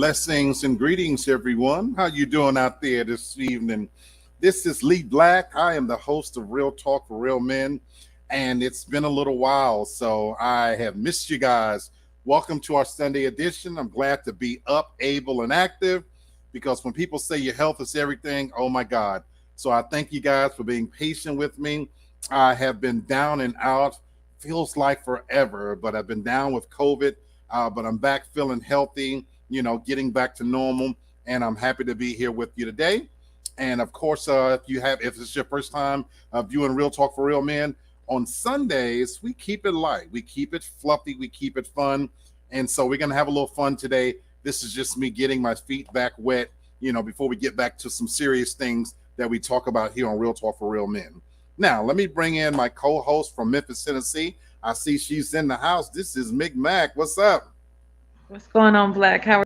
Blessings and greetings, everyone. How you doing out there this evening? This is Lee Black. I am the host of Real Talk for Real Men, and it's been a little while, so I have missed you guys. Welcome to our Sunday edition. I'm glad to be up, able, and active because when people say your health is everything, oh my God. So I thank you guys for being patient with me. I have been down and out, feels like forever, but I've been down with COVID, but I'm back feeling healthy, getting back to normal. And I'm happy to be here with you today. And of course, if it's your first time viewing Real Talk for Real Men, on Sundays, we keep it light, we keep it fluffy, we keep it fun. And so we're going to have a little fun today. This is just me getting my feet back wet, before we get back to some serious things that we talk about here on Real Talk for Real Men. Now, let me bring in my co-host from Memphis, Tennessee. I see she's in the house. This is Mick Mac. What's up? What's going on, Black? How are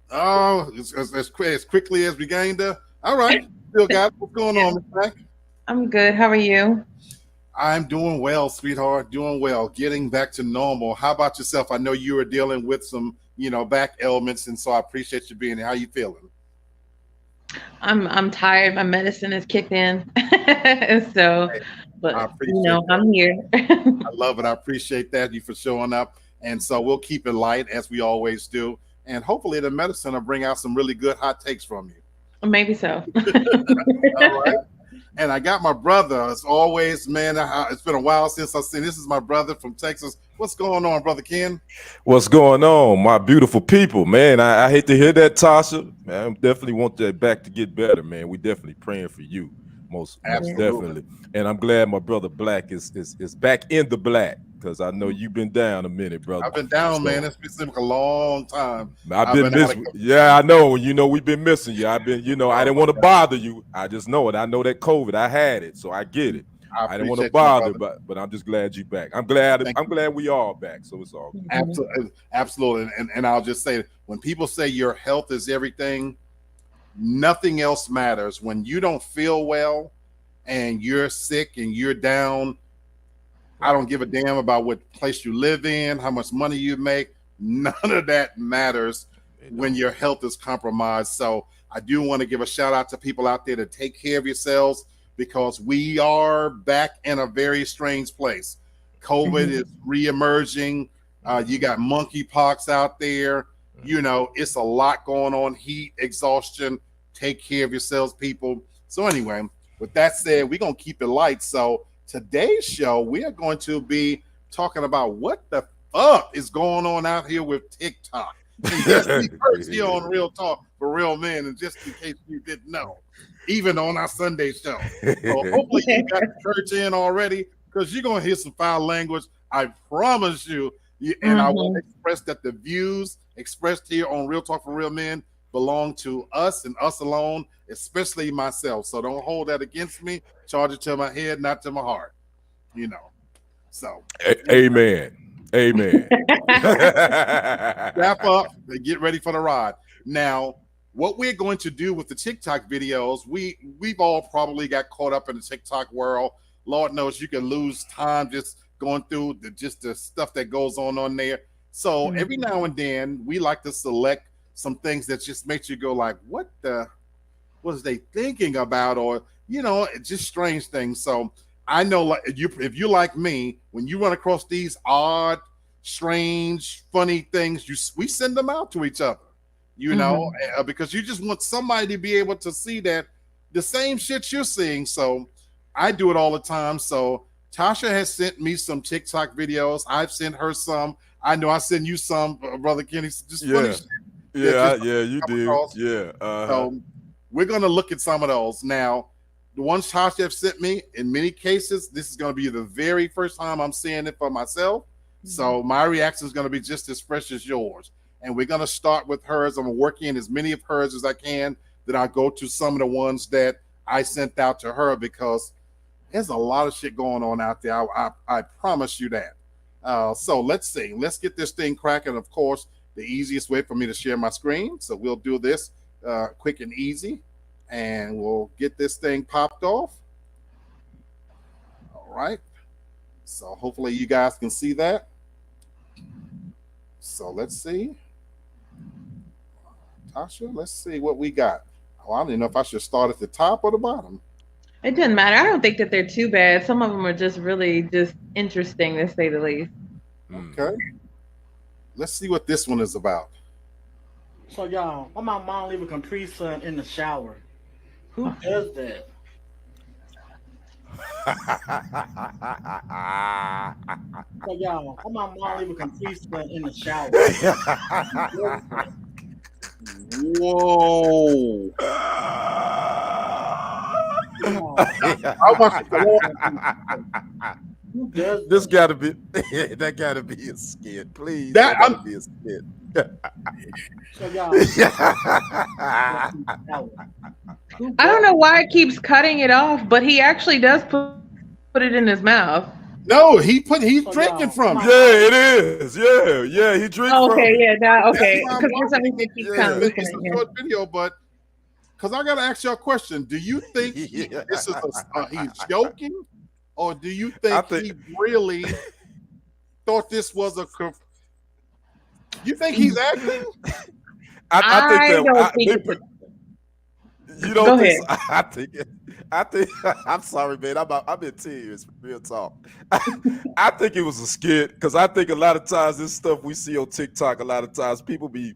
Oh, as quickly as we gained her. All right. Still got what's going on, Mick Mac? I'm good. How are you? I'm doing well, sweetheart. Doing well. Getting back to normal. How about yourself? I know you were dealing with some, back ailments, and so I appreciate you being here. How you feeling? I'm tired. My medicine has kicked in. So, Hey, but I appreciate that. I'm here. I love it. I appreciate that. You for showing up. And so we'll keep it light as we always do. And hopefully the medicine will bring out some really good hot takes from you. Maybe so. All right. And I got my brother. As always, man, it's been a while since I've seen. This is my brother from Texas. What's going on, Brother Ken? What's going on, my beautiful people, man? I hate to hear that, Tasha. Man, I definitely want that back to get better, man. We definitely praying for you, most definitely. And I'm glad my brother Black is back in the black because I know you've been down a minute, brother. I've been down, man. It's been a long time. I've been missing. Yeah, I know. We've been missing you. I didn't want to bother you. I just know it. I know that COVID. I had it, so I get it. I didn't want to bother, but I'm just glad you're back. I'm glad we all back. So it's all good. Absolutely. And I'll just say, when people say your health is everything, nothing else matters. When you don't feel well and you're sick and you're down, I don't give a damn about what place you live in, how much money you make. None of that matters when your health is compromised. So I do want to give a shout out to people out there to take care of yourselves, because we are back in a very strange place. COVID is reemerging. You got monkeypox out there. It's a lot going on. Heat, exhaustion. Take care of yourselves, people. So anyway, with that said, we're going to keep it light. So today's show, we are going to be talking about what the fuck is going on out here with TikTok. And just be first here on Real Talk for Real Men, and just in case you didn't know, even on our Sunday show. So hopefully you got the church in already, because you're going to hear some foul language. I promise you. And I want to express that the views expressed here on Real Talk for Real Men belong to us and us alone, especially myself. So don't hold that against me. Charge it to my head, not to my heart. So Amen. Wrap up and get ready for the ride. Now, what we're going to do with the TikTok videos, we've all probably got caught up in the TikTok world. Lord knows you can lose time just going through the stuff that goes on there. So every now and then we like to select some things that just makes you go like, what was they thinking about? Or, just strange things. So I know, like, if you like me, when you run across these odd, strange, funny things, we send them out to each other, because you just want somebody to be able to see that the same shit you're seeing. So I do it all the time. So Tasha has sent me some TikTok videos. I've sent her some. I know I sent you some, Brother Kenny. Just funny shit. Yeah, you did. Across. Yeah. So we're going to look at some of those. Now, the ones Tasha have sent me, in many cases, this is going to be the very first time I'm seeing it for myself. So my reaction is going to be just as fresh as yours. And we're going to start with hers. I'm going to work in as many of hers as I can. Then I'll go to some of the ones that I sent out to her, because there's a lot of shit going on out there. I promise you that. So let's see. Let's get this thing cracking. Of course, the easiest way for me to share my screen. So we'll do this quick and easy. And we'll get this thing popped off. All right. So hopefully you guys can see that. So let's see. Tasha, let's see what we got. Oh, I don't even know if I should start at the top or the bottom. It doesn't matter. I don't think that they're too bad. Some of them are just really just interesting, to say the least. Okay. Let's see what this one is about. So y'all, why my mom leave a Capri Sun in the shower? Who does that? So y'all, why my mom leave a Capri Sun in the shower? Whoa. Y'all, who does This that? gotta be that gotta be a skit, please. That That gotta be a skit. So y'all, who I don't does know why it keeps cutting it off, but he actually does put it in his mouth. no, he's So drinking y'all, from come it. on. Yeah, it is. Yeah, he drink Oh, from okay, it. yeah, now That's okay, why I'm because for some watching. reason it keeps Yeah. kind of It's looking a at him. short video, but because I gotta ask you a question. Do you think Yeah. this is he's joking, or do you I think he think really thought this was you think he's acting? I think I that don't think it's you Go don't think ahead. so? I think I'm sorry, man. I'm in tears. Real talk. I think it was a skit because I think a lot of times this stuff we see on TikTok, a lot of times people be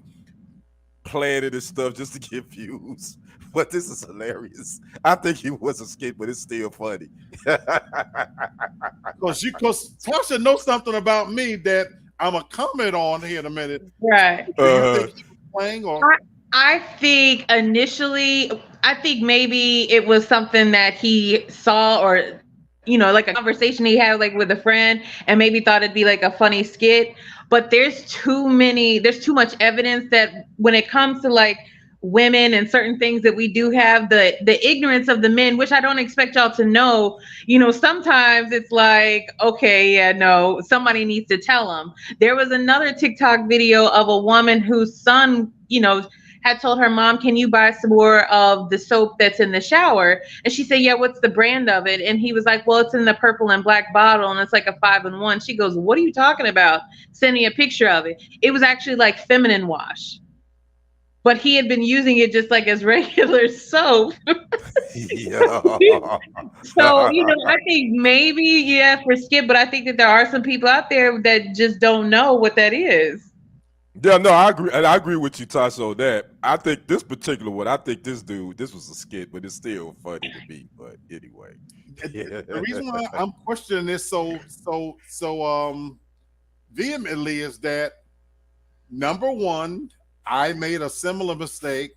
planning this stuff just to get views. But this is hilarious. I think it was a skit, but it's still funny. Because Tasha knows something about me that I'm gonna comment on here in a minute. right. Do you think he was playing or? I think initially, I think maybe it was something that he saw or, like a conversation he had like with a friend and maybe thought it'd be like a funny skit. But there's too much evidence that when it comes to like women and certain things that we do have, the ignorance of the men, which I don't expect y'all to know, sometimes it's like, okay, yeah, no, somebody needs to tell them. There was another TikTok video of a woman whose son, had told her mom, can you buy some more of the soap that's in the shower? And she said, yeah, what's the brand of it? And he was like, well, it's in the purple and black bottle and it's like a 5-in-1. She goes, what are you talking about? Sending a picture of it. It was actually like feminine wash. But he had been using it just like as regular soap. Yeah. So, I think maybe, yeah, for Skip, but I think that there are some people out there that just don't know what that is. Yeah, no, I agree. And I agree with you, Tasha, on that. I think this particular one, I think this was a skit, but it's still funny to me. But anyway. The reason why I'm questioning this so vehemently is that number one, I made a similar mistake,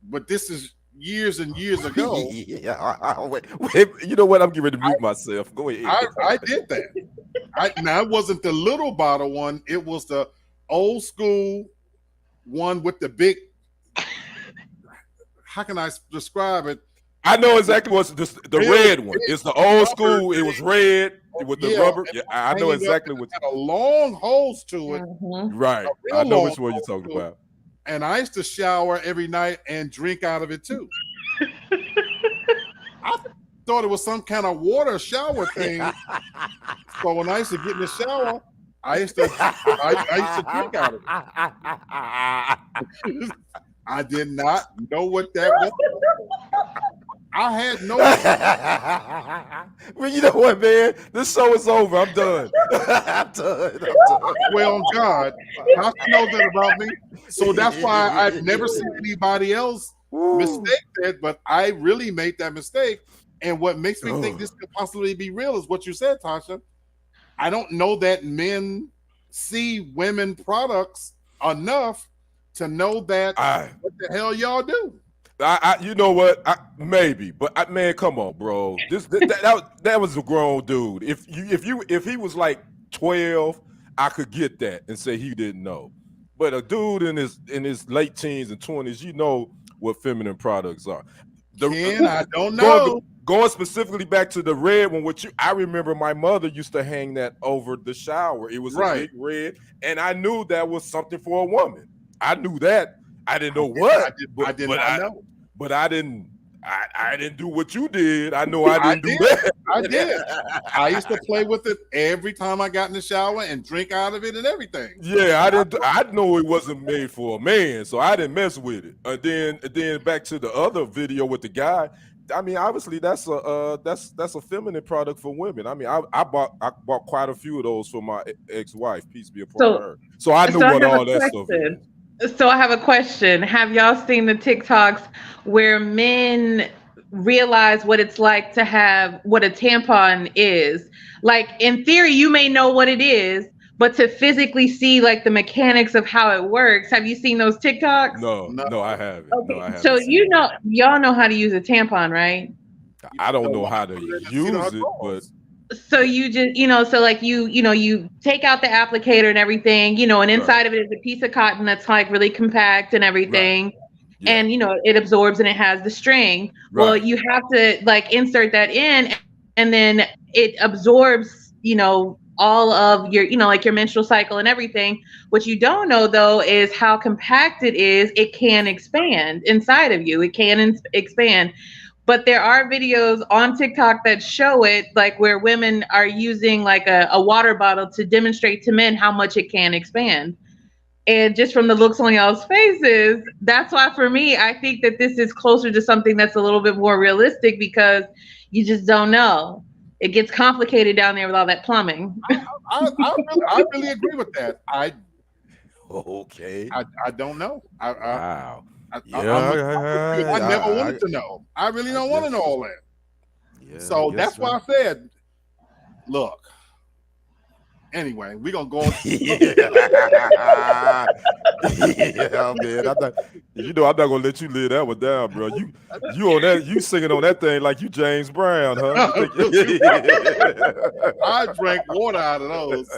but this is years and years ago. Wait, you know what? I'm getting ready to mute myself. Go ahead. I did that. Now it wasn't the little bottle one, it was the old school one with the big, how can I describe it? I know exactly what's the red one. It's the old school. It was red with the rubber. Yeah, I know exactly what. Had a long hose to it. Mm-hmm. Right. I know which one you're talking about. And I used to shower every night and drink out of it too. I thought it was some kind of water shower thing. So when I used to get in the shower, I used to drink out of it. I did not know what that was. I had no. Well, you know what, man? This show is over. I'm done. I'm done. Well, God, how she knows that about me? So that's why I've never seen anybody else mistake that, but I really made that mistake. And what makes me think this could possibly be real is what you said, Tasha. I don't know that men see women products enough to know that what the hell y'all do. You know what? Maybe, but man, come on, bro. That was a grown dude. If he was like 12, I could get that and say he didn't know. But a dude in his late teens and 20s, you know what feminine products are. I don't know. Going specifically back to the red one, I remember my mother used to hang that over the shower. It was a big red, and I knew that was something for a woman. I knew that. I didn't know what. I did not know. But I didn't. I didn't do what you did. I know I didn't do did. that. I did. I used to play with it every time I got in the shower and drink out of it and everything. Yeah, I didn't. I know it wasn't made for a man, so I didn't mess with it. And then back to the other video with the guy. I mean, obviously that's a feminine product for women. I mean, I bought quite a few of those for my ex-wife. Peace be upon her. So I knew So I what have a all that stuff question. is. So I have a question. Have y'all seen the TikToks where men realize what it's like to have what a tampon is? Like in theory, you may know what it is, but to physically see like the mechanics of how it works. Have you seen those TikToks? No, I haven't. No, I Okay. haven't. So seen that. y'all know how to use a tampon, right? I don't know how to use it, but So you just, so like you take out the applicator and everything, and inside of it is a piece of cotton that's like really compact and everything. Right. Yeah. And it absorbs and it has the string. Well, Right. you have to like insert that in and then it absorbs, all of your, like your menstrual cycle and everything. What you don't know though is how compact it is. It can expand inside of you. It can expand. But there are videos on TikTok that show it, like where women are using like a water bottle to demonstrate to men how much it can expand. And just from the looks on y'all's faces, that's why for me, I think that this is closer to something that's a little bit more realistic because you just don't know. It gets complicated down there with all that plumbing. I really agree with that. Okay. I don't know. Wow. I never wanted to know. I really don't want to know all that. Yeah, so that's why I said, look. Anyway, we're gonna go on. Yeah, man. I'm not gonna let you live that one down, bro. You on that, you singing on that thing like you James Brown, huh? I drank water out of those.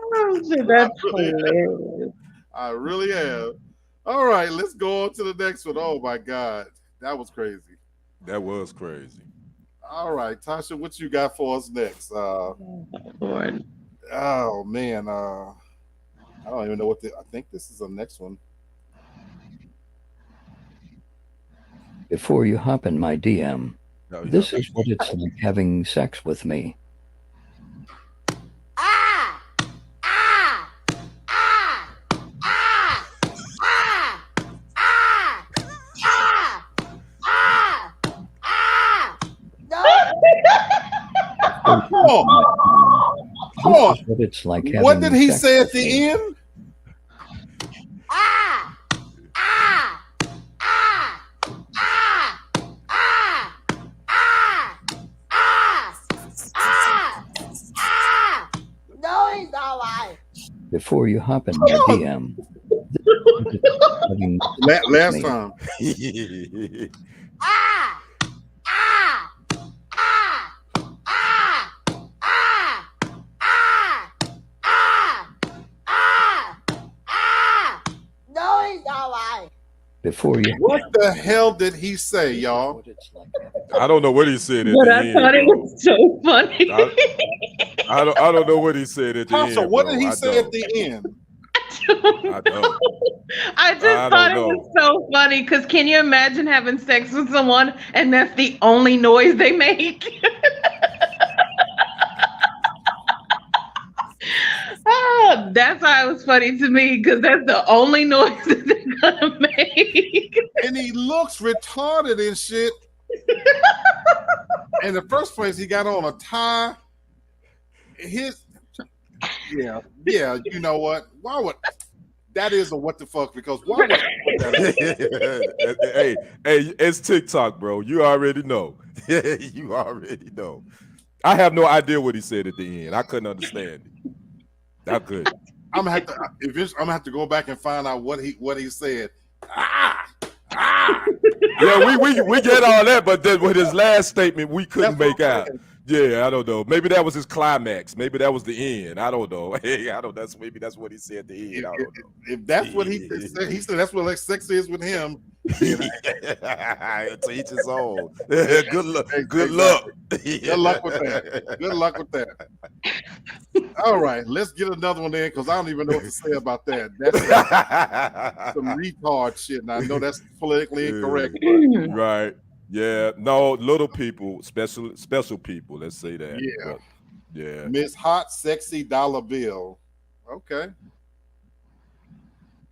Oh, shit, that's hilarious. I really am. All right, let's go on to the next one. Oh my God, that was crazy. That was crazy. All right, Tasha, what you got for us next? Lord. Oh man, I don't even know what I think this is the next one. Before you hop in my DM, this is what it's like having sex with me. Oh, this is what it's like having what did he sex say at with the me. end? No, he's not lying. Before you hop in my DM, this is what it's like having sex with Last me. time. No, he's not lying. Before you What the hell did he say, y'all? what it's like having I don't know what he said at But the I end. thought it bro. was so funny. I don't know what he said at the Tasha, end. what bro. did he I say don't. at the end? I don't. I just I thought don't it know. was so funny because can you imagine having sex with someone and that's the only noise they make? Oh, that's why it was funny to me because that's the only noise that they're gonna make. And he looks retarded and shit. In the first place, he got on a tie. Yeah, you know what? Why would that is a what the fuck? Because why would hey, it's TikTok, bro. You already know. You already know. I have no idea what he said at the end. I couldn't understand it. I couldn't. I'm gonna have to go back and find out what he said. Yeah, we get all that, but then with his last statement, we couldn't That's make what I'm out. saying. Yeah, I don't know. Maybe that was his climax. Maybe that was the end. I don't know. Hey, I don't. Maybe that's what he said at the end. I don't know. If that's what he said that's what like sex is with him. To each his own. Good luck. Good Exactly. luck. Good luck with that. Good luck with that. All right, let's get another one in because I don't even know what to say about that. That's some retard shit, and I know that's politically incorrect. Right. Yeah, no, little people, special people. Let's say that. Yeah. But, yeah. Miss Hot Sexy Dollar Bill. Okay.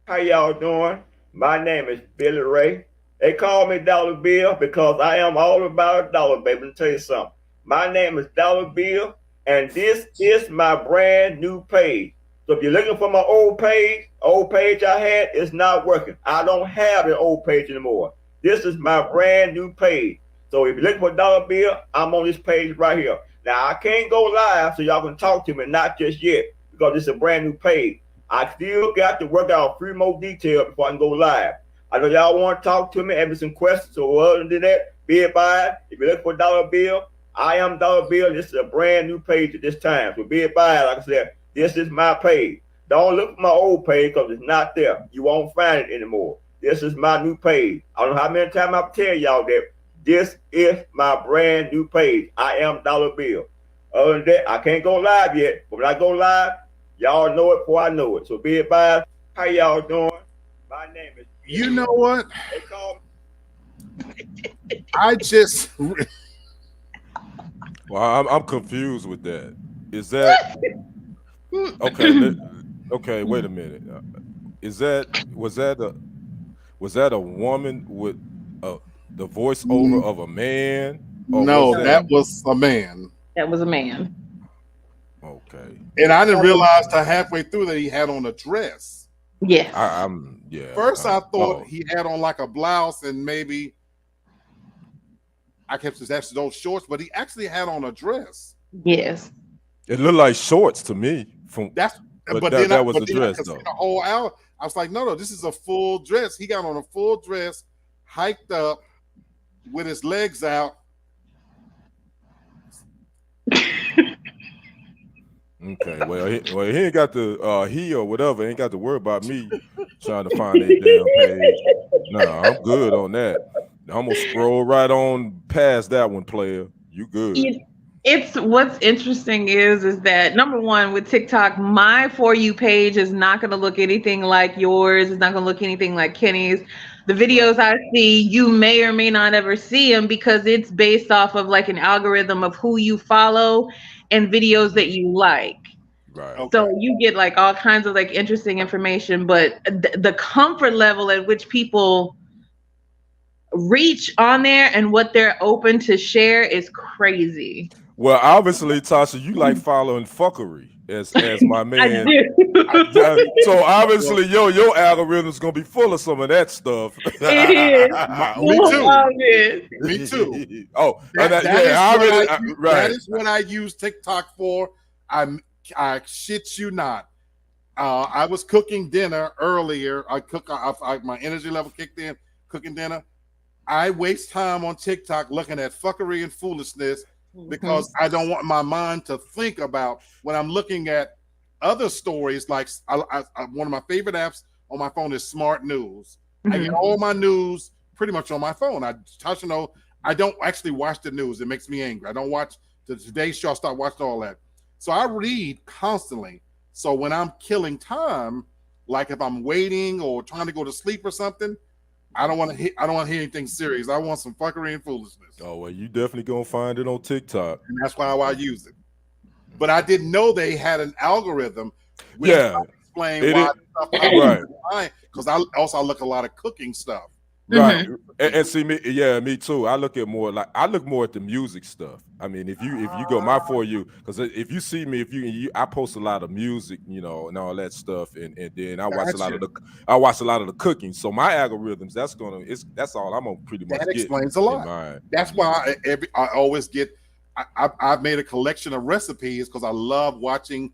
How y'all doing? My name is Billy Ray. They call me Dollar Bill because I am all about a dollar, baby. Let me tell you something. My name is Dollar Bill, and this is my brand new page. So if you're looking for my old page I had is not working. I don't have an old page anymore. This is my brand new page. So if you're looking for Dollar Bill, I'm on this page right here. Now I can't go live so y'all can talk to me, not just yet, because this is a brand new page. I still got to work out a few more details before I can go live. I know y'all want to talk to me, ask me some questions. So other than that, be advised. If you're looking for Dollar Bill, I am Dollar Bill. This is a brand new page at this time. So be advised, like I said, this is my page. Don't look for my old page because it's not there. You won't find it anymore. This is my new page. I don't know how many times I've tell y'all that this is my brand new page. I am Dollar Bill. Other than that, I can't go live yet. But when I go live, y'all know it before I know it. So be advised. How y'all doing? My name is. You know what? They call me. I just. Well, I'm confused with that. Is that okay? Okay, wait a minute. Was that a woman with the voiceover of a man? No, that was a man. That was a man. Okay. And I didn't realize till halfway through that he had on a dress. Yes. I'm yeah. First, I thought he had on like a blouse and maybe I kept his actually those shorts, but he actually had on a dress. Yes. It looked like shorts to me. That was a dress though. The whole hour, I was like, no, this is a full dress. He got on a full dress, hiked up with his legs out. Okay, well, he ain't got to he or whatever ain't got to worry about me trying to find that damn page. No, I'm good on that. I'm gonna scroll right on past that one, player. You good? It's what's interesting is that number one with TikTok, my For You page is not going to look anything like yours. It's not going to look anything like Kenny's. The videos I see, you may or may not ever see them because it's based off of like an algorithm of who you follow and videos that you like. Right. Okay. So you get like all kinds of like interesting information, but the comfort level at which people reach on there and what they're open to share is crazy. Well, obviously, Tasha, you like following fuckery as my man. So obviously, your algorithm's gonna be full of some of that stuff. It is. Me too. Oh, that is what I use TikTok for. I shit you not. I was cooking dinner earlier. My energy level kicked in cooking dinner. I waste time on TikTok looking at fuckery and foolishness because I don't want my mind to think about when I'm looking at other stories. Like one of my favorite apps on my phone is Smart News. I get all my news pretty much on my phone. I don't actually watch the news. It makes me angry. I don't watch the Today Show. I start watching all that. So I read constantly. So when I'm killing time, like if I'm waiting or trying to go to sleep or something, I don't want to hear anything serious. I want some fuckery and foolishness. Oh well, you definitely gonna find it on TikTok, and that's why I use it. But I didn't know they had an algorithm. Which explain why right? Because I look a lot of cooking stuff. Right, and see me, me too. I look more at the music stuff. I mean, if you go my For You, because if you see me, I post a lot of music, and all that stuff, and then I watch a lot of the cooking. So my algorithms, that's all I'm gonna pretty much. That explains a lot. That's why I always get. I've made a collection of recipes because I love watching.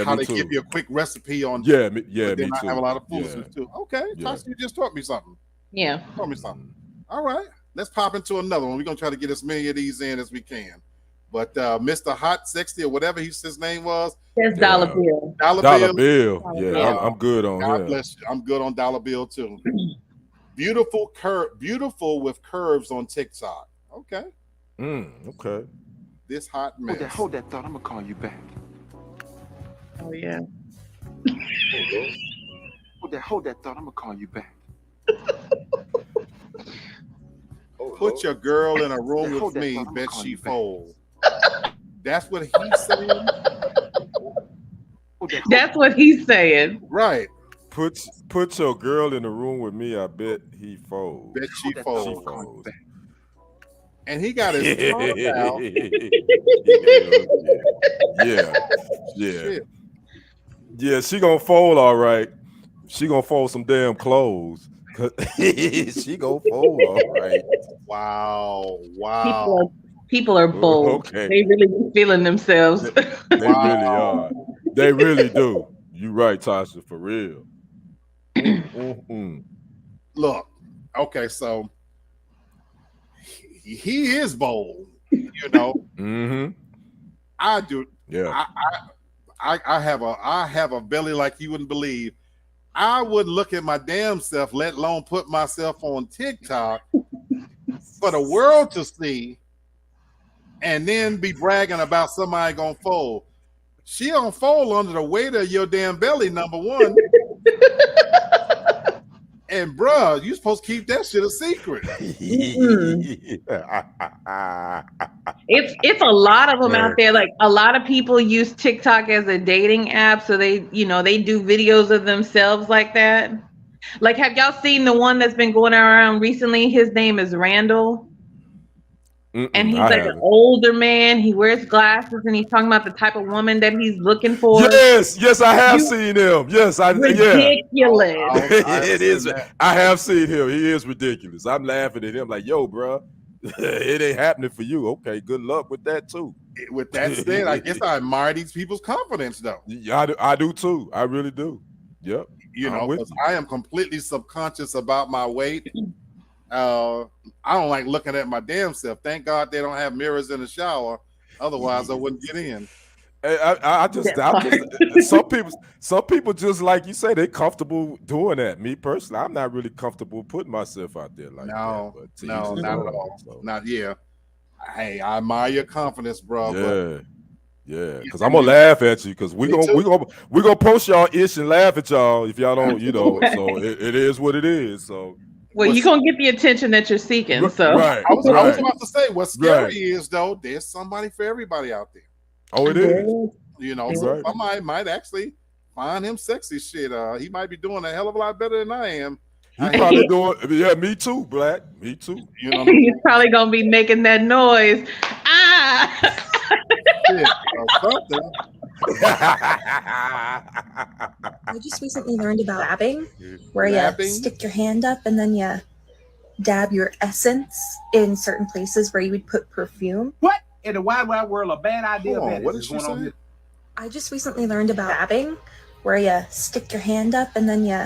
How they give you a quick recipe on. Me too. I have a lot of foolishness too. Okay, Tasha, you just taught me something. Yeah. Tell me something. All right. Let's pop into another one. We're going to try to get as many of these in as we can. But Mr. Hot 60 or whatever his name was. That's Dollar Bill. Dollar Bill. Yeah, I'm good on God bless you. I'm good on Dollar Bill too. Beautiful with curves on TikTok. Okay. Okay. This hot mess. Hold that thought. I'm going to call you back. Oh, yeah. Hold that thought. I'm going to call you back. Put your girl in a room with me, bet she fold. That's what he's saying. That's what he's saying. Right. Put your girl in the room with me. I bet he folds. Bet she fold. She folds. And he got his tongue out. Yeah. Shit. Yeah, she gonna fold all right. She gonna fold some damn clothes. She gonna fold all right. Wow. People are bold. Okay. They really be feeling themselves. They really are. They really do. You right, Tasha, for real. Look, okay, so he is bold, you know. I do. Yeah. I have a belly like you wouldn't believe. I wouldn't look at my damn self, let alone put myself on TikTok for the world to see, and then be bragging about somebody gonna fold. She don't fold under the weight of your damn belly, number one. And bruh, you supposed to keep that shit a secret. It's a lot of them out there. Like a lot of people use TikTok as a dating app, so they do videos of themselves like that. Like, have y'all seen the one that's been going around recently? His name is Randall. And he's like an older man. He wears glasses, and he's talking about the type of woman that he's looking for. Yes, I have seen him. Yes, ridiculous. It is. I have seen him. He is ridiculous. I'm laughing at him like, yo, bro, it ain't happening for you. Okay, good luck with that too. With that said, I guess I admire these people's confidence, though. Yeah, I do too. I really do. Yep. You know, because I am completely subconscious about my weight. I don't like looking at my damn self. Thank God they don't have mirrors in the shower. Otherwise, I wouldn't get in. I just some people just like you say, they're comfortable doing that. Me personally, I'm not really comfortable putting myself out there like that. But not at all. So. Not Hey, I admire your confidence, bro. Yeah, because I'm gonna laugh at you because we're gonna post y'all ish and laugh at y'all if y'all don't, So it is what it is. So. Well, you're going to get the attention that you're seeking. So I was about to say, what's scary is, though, there's somebody for everybody out there. Oh, it is. You know, so somebody might actually find him sexy shit. He might be doing a hell of a lot better than I am. He probably doing, me too, Black. Me too. You know, he's probably going to be making that noise. Shit, or something. I just recently learned about dabbing, where you stick your hand up and then you dab your essence in certain places where you would put perfume. What in the wide world a bad idea? What is going on here? I just recently learned about dabbing, where you stick your hand up and then you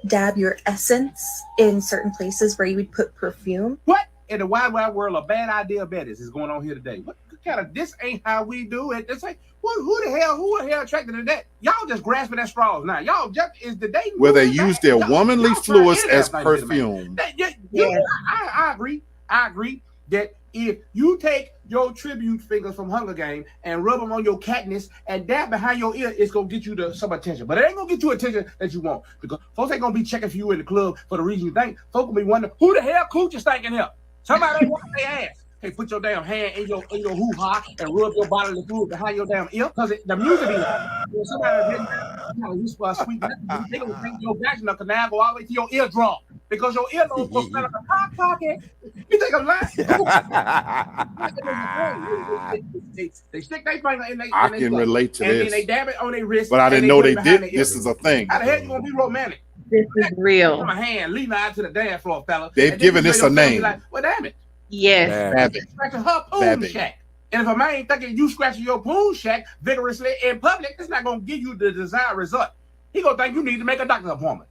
dab your essence in certain places where you would put perfume. What in the wide world a bad idea is going on here today? What kind of, this ain't how we do it. It's like, who the hell attracted to that? Y'all just grasping at straws now. Y'all just is the dating where they use their womanly fluids as perfume. I agree that if you take your tribute fingers from Hunger Games and rub them on your Katniss and dab behind your ear, it's gonna get you some attention. But it ain't gonna get you attention that you want, because folks ain't gonna be checking for you in the club for the reason you think. Folks gonna be wondering who the hell Cooch is thinking here. Somebody ain't wiping their ass. Hey, put your damn hand in your hoo-ha and rub your bodily fluid behind your damn ear, because the music is somebody whisper a sweet message. They gonna think your vaginal canal go all the way to your eardrum, because your eardrum will smell like a hot pocket. You think I'm lying? They stick their finger in their. I can relate to this. And then they dab it on their wrist. But I didn't know they did. This is a thing. How the hell you gonna be romantic? This is real. My hand leaning out to the dance floor, fella. They've given this a name. Like, well, damn it. Yes. Scratching her poon shack. And if a man ain't thinking you scratching your poon shack vigorously in public, it's not gonna give you the desired result. He gonna think you need to make a doctor's appointment.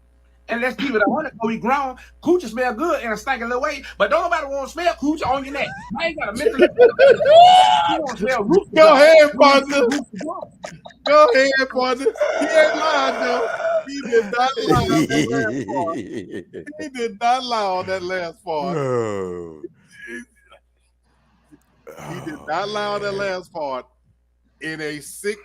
And let's keep it 100. Before we grown, coochie smell good in a stinking little way, but don't nobody want to smell coochie on your neck. I ain't got a mental. Go ahead, partner. Go ahead, partner. He ain't lying, though. He did not lie on that last part. He did not lie on that last part. He did not lie on that last part in a sick,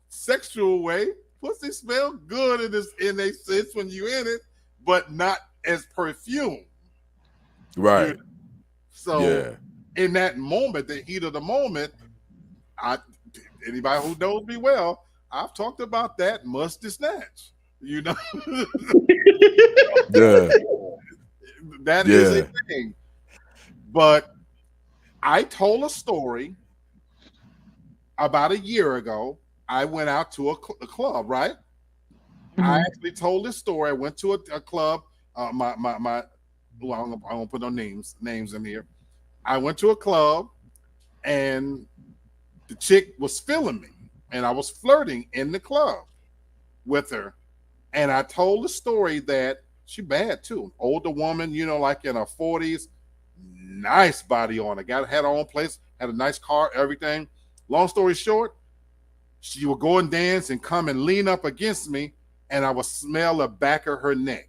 sexual way. Pussy smell good in a sense when you in it, but not as perfume. Right. So in that moment, the heat of the moment, anybody who knows me well, I've talked about that musty snatch. You know, that is a thing. But I told a story about a year ago. I went out to a club, right? I actually told this story. I went to a club. Well, I won't put no names in here. I went to a club, and the chick was feeling me, and I was flirting in the club with her. And I told the story that she bad too. Older woman, you know, like in her 40s, nice body on her. Had her own place, had a nice car, everything. Long story short, she would go and dance and come and lean up against me, and I would smell the back of her neck.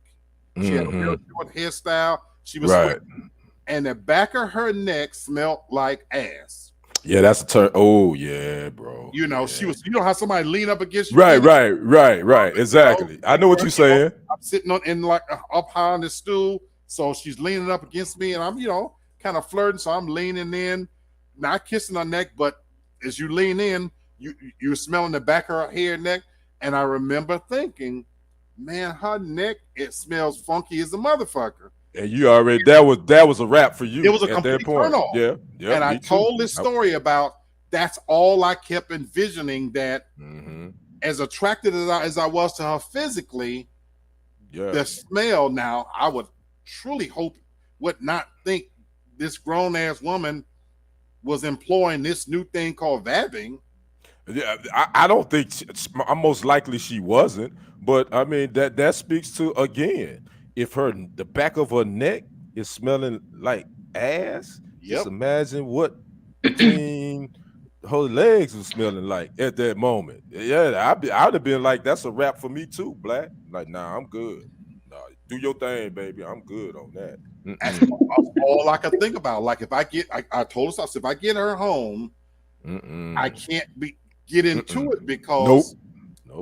She had a real short hairstyle. She was sweating, and the back of her neck smelled like ass. Yeah, that's a turn. Oh yeah, bro. You know, she was. You know how somebody lean up against you. Right. Exactly. I know what you're saying. I'm sitting up high on the stool, so she's leaning up against me, and I'm kind of flirting. So I'm leaning in, not kissing her neck, but as you lean in, you're smelling the back of her hair and neck. And I remember thinking, man, her neck, it smells funky as a motherfucker. And you already that was a wrap for you. It was a at complete that point. turn off. Yeah. And I told this story about that's all I kept envisioning, that as attracted as I was to her physically, the smell now, I would truly would not think this grown ass woman was employing this new thing called vabbing. Yeah, I don't think I'm most likely she wasn't, but I mean that speaks to, again, if the back of her neck is smelling like ass, just imagine what between her legs was smelling like at that moment. Yeah, I'd have been like, that's a wrap for me too, Black. Like, nah, I'm good. Nah, do your thing, baby. I'm good on that. That's all I could think about. Like, if I told her, if I get her home, I can't get into it, because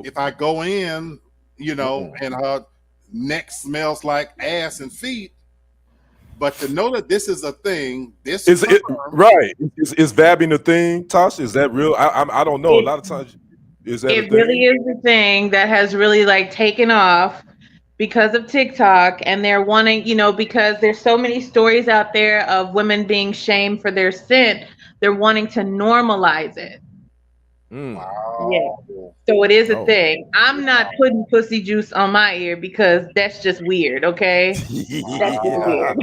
if I go in, and her neck smells like ass and feet. But to know that this is a thing, this is right. Is vabbing a thing, Tasha? Is that real? I don't know. A lot of times, is that it really is a thing that has really taken off because of TikTok, and they're wanting, because there's so many stories out there of women being shamed for their scent, they're wanting to normalize it. Wow. Yeah. So it is a thing. I'm not putting pussy juice on my ear because that's just weird, okay? That's just weird.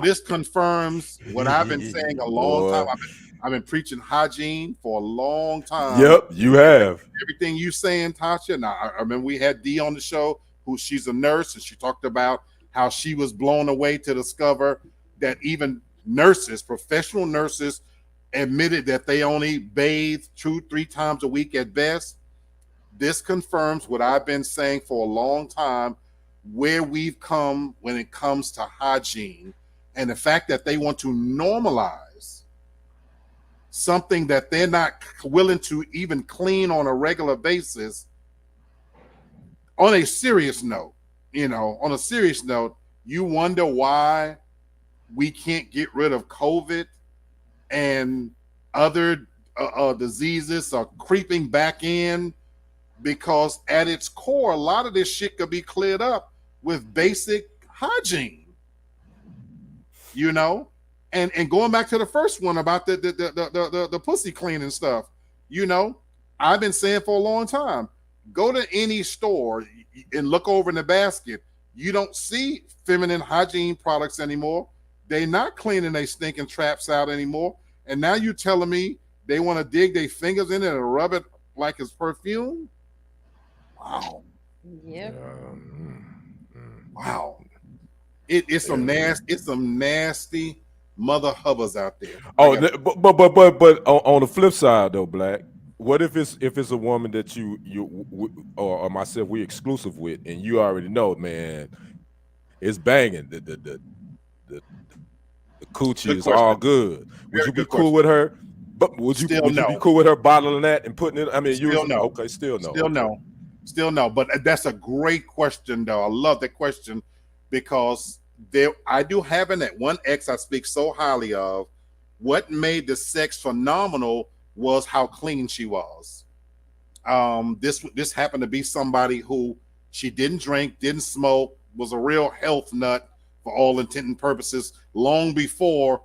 This confirms what I've been saying a long time. I've been preaching hygiene for a long time. Yep, you have. Everything you saying, Tasha. Now, I remember we had Dee on the show, she's a nurse, and she talked about how she was blown away to discover that even nurses, professional nurses, admitted that they only bathe 2-3 times a week at best. This confirms what I've been saying for a long time, where we've come when it comes to hygiene, and the fact that they want to normalize something that they're not willing to even clean on a regular basis. On a serious note, you wonder why we can't get rid of COVID and other diseases are creeping back in, because at its core, a lot of this shit could be cleared up with basic hygiene, and going back to the first one about the pussy cleaning stuff, I've been saying for a long time, go to any store and look over in the basket. You don't see feminine hygiene products anymore. They're not cleaning their stinking traps out anymore. And now you're telling me they want to dig their fingers in it and rub it like it's perfume? Wow. Yep. Wow. It's some nasty mother hubbers out there. But on the flip side though, Black, what if it's a woman that you or myself we exclusive with, and you already know, man, it's banging, the coochie is all good. Would you be cool with her? But would you be cool with her bottling that and putting it? I mean, still no. Okay, still no. Still no. But that's a great question, though. I love that question, because I do have that one ex I speak so highly of. What made the sex phenomenal was how clean she was. This happened to be somebody who she didn't drink, didn't smoke, was a real health nut for all intent and purposes long before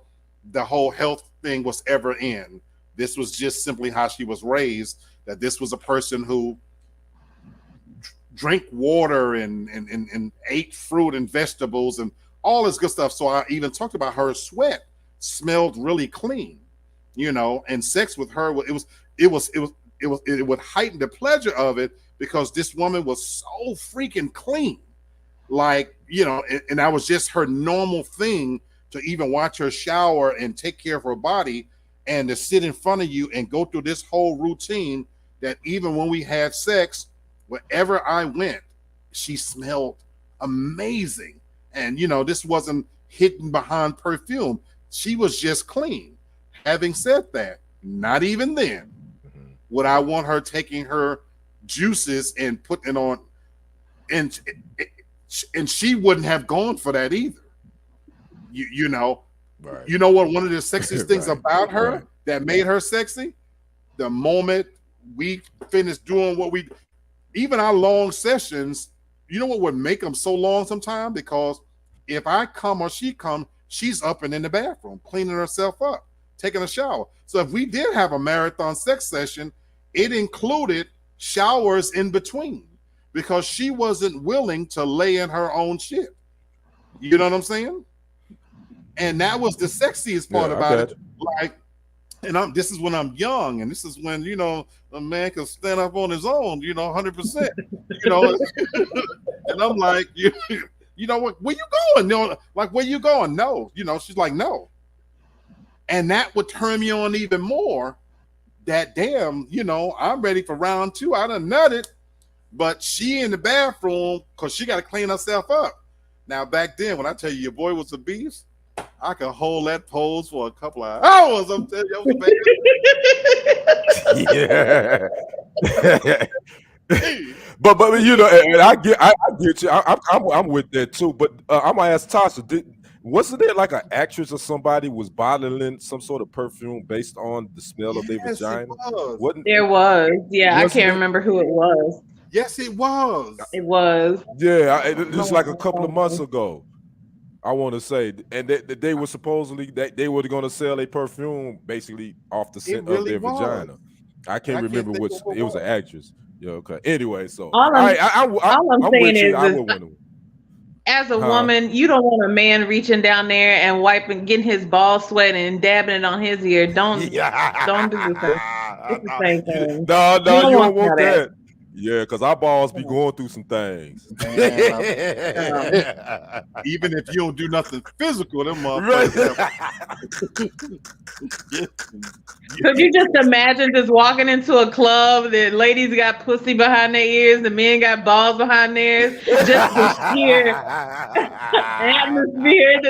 the whole health thing was ever in. This was just simply how she was raised, that this was a person who drank water and ate fruit and vegetables and all this good stuff. So I even talked about her sweat smelled really clean, you know, and sex with her, it would heighten the pleasure of it because this woman was so freaking clean. Like, you know, and that was just her normal thing to even watch her shower and take care of her body and to sit in front of you and go through this whole routine that even when we had sex, wherever I went, she smelled amazing. And, you know, this wasn't hidden behind perfume. She was just clean. Having said that, not even then would I want her taking her juices and putting on, and she wouldn't have gone for that either. You know, right. You know what? One of the sexiest things right. about her right. that made her sexy, the moment we finished doing what we, even our long sessions, you know what would make them so long sometimes? Because if I come or she come, she's up and in the bathroom, cleaning herself up, taking a shower. So if we did have a marathon sex session, it included showers in between because she wasn't willing to lay in her own shit. You know what I'm saying? And that was the sexiest part about it. Like, and this is when I'm young, and this is when, you know, a man can stand up on his own, you know, 100%. You know, and I'm like, you know what? Where you going? You know, like, where you going? No, you know, she's like, no. And that would turn me on even more. That damn, you know, I'm ready for round 2. I done nutted, but she in the bathroom because she got to clean herself up. Now, back then, when I tell you your boy was a beast, I could hold that pose for a couple of hours. I'm telling you, yeah. but you know, and I get you. I'm with that too. But I'm gonna ask Tasha, wasn't there like an actress or somebody was bottling some sort of perfume based on the smell of their vagina? There was. Yeah, I can't remember who it was. Yes, it was. It was. Yeah, just like a couple of months ago. I want to say, and they were supposedly they were going to sell a perfume basically off the scent of their vagina. I can't remember which. It was an actress. Yeah. Okay. Anyway, so all I'm saying is, as a Uh-huh. woman, you don't want a man reaching down there and wiping, getting his balls sweating and dabbing it on his ear. Don't do this. It's the same thing. No, you don't want that. Yeah, because our balls be going through some things. Even if you don't do nothing physical, them motherfuckers. Could you just imagine just walking into a club, the ladies got pussy behind their ears, the men got balls behind theirs, just the sheer atmosphere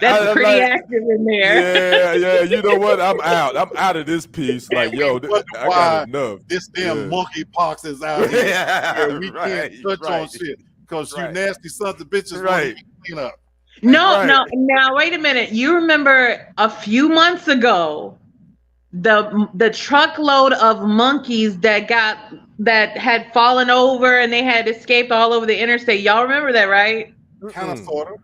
that's pretty active in there. Yeah, you know what? I'm out. I'm out of this piece. Like, yo, I got enough. This damn monkey pox is out here. Yeah, we can't touch on shit because you nasty sons of bitches want to clean up. No, now wait a minute. You remember a few months ago the truckload of monkeys that had fallen over and they had escaped all over the interstate. Y'all remember that, right? Kind of, sort of.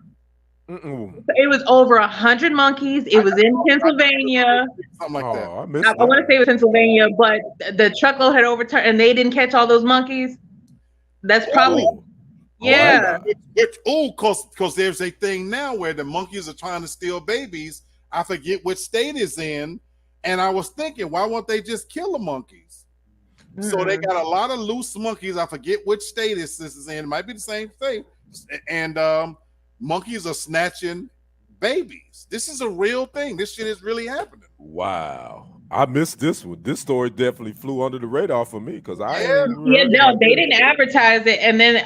It was over 100 monkeys. It was in Pennsylvania. Something like that. I want to say it was Pennsylvania, but the truckload had overturned and they didn't catch all those monkeys. That's probably because there's a thing now where the monkeys are trying to steal babies. I forget which state it's in, and I was thinking, why won't they just kill the monkeys? So they got a lot of loose monkeys. I forget which state this is in. It might be the same thing, and monkeys are snatching babies. This is a real thing. This shit is really happening. Wow. I missed this one. This story definitely flew under the radar for me because they didn't advertise it. And then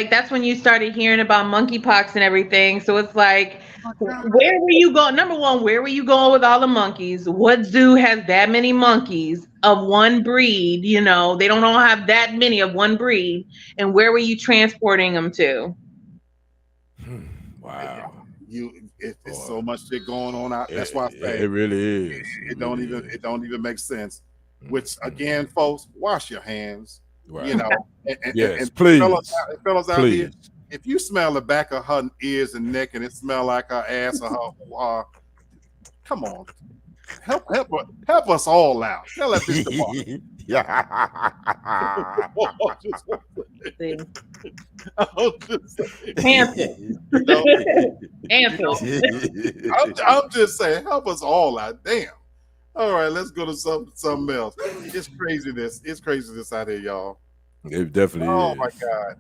that's when you started hearing about monkeypox and everything. So it's like, where were you going? Number one, where were you going with all the monkeys? What zoo has that many monkeys of one breed? You know, they don't all have that many of one breed. And where were you transporting them to? Wow. It's so much shit going on out. That's why I say it really is. It don't even make sense. Which again, folks, wash your hands. Right. You know, yes, and please, fellas out here, if you smell the back of her ears and neck and it smell like her ass or her, come on, help us all out. Tell that bitch to walk. I'm just saying, help us all out. Damn. All right, let's go to something else. It's craziness. It's craziness out here, y'all. It definitely is. Oh my God.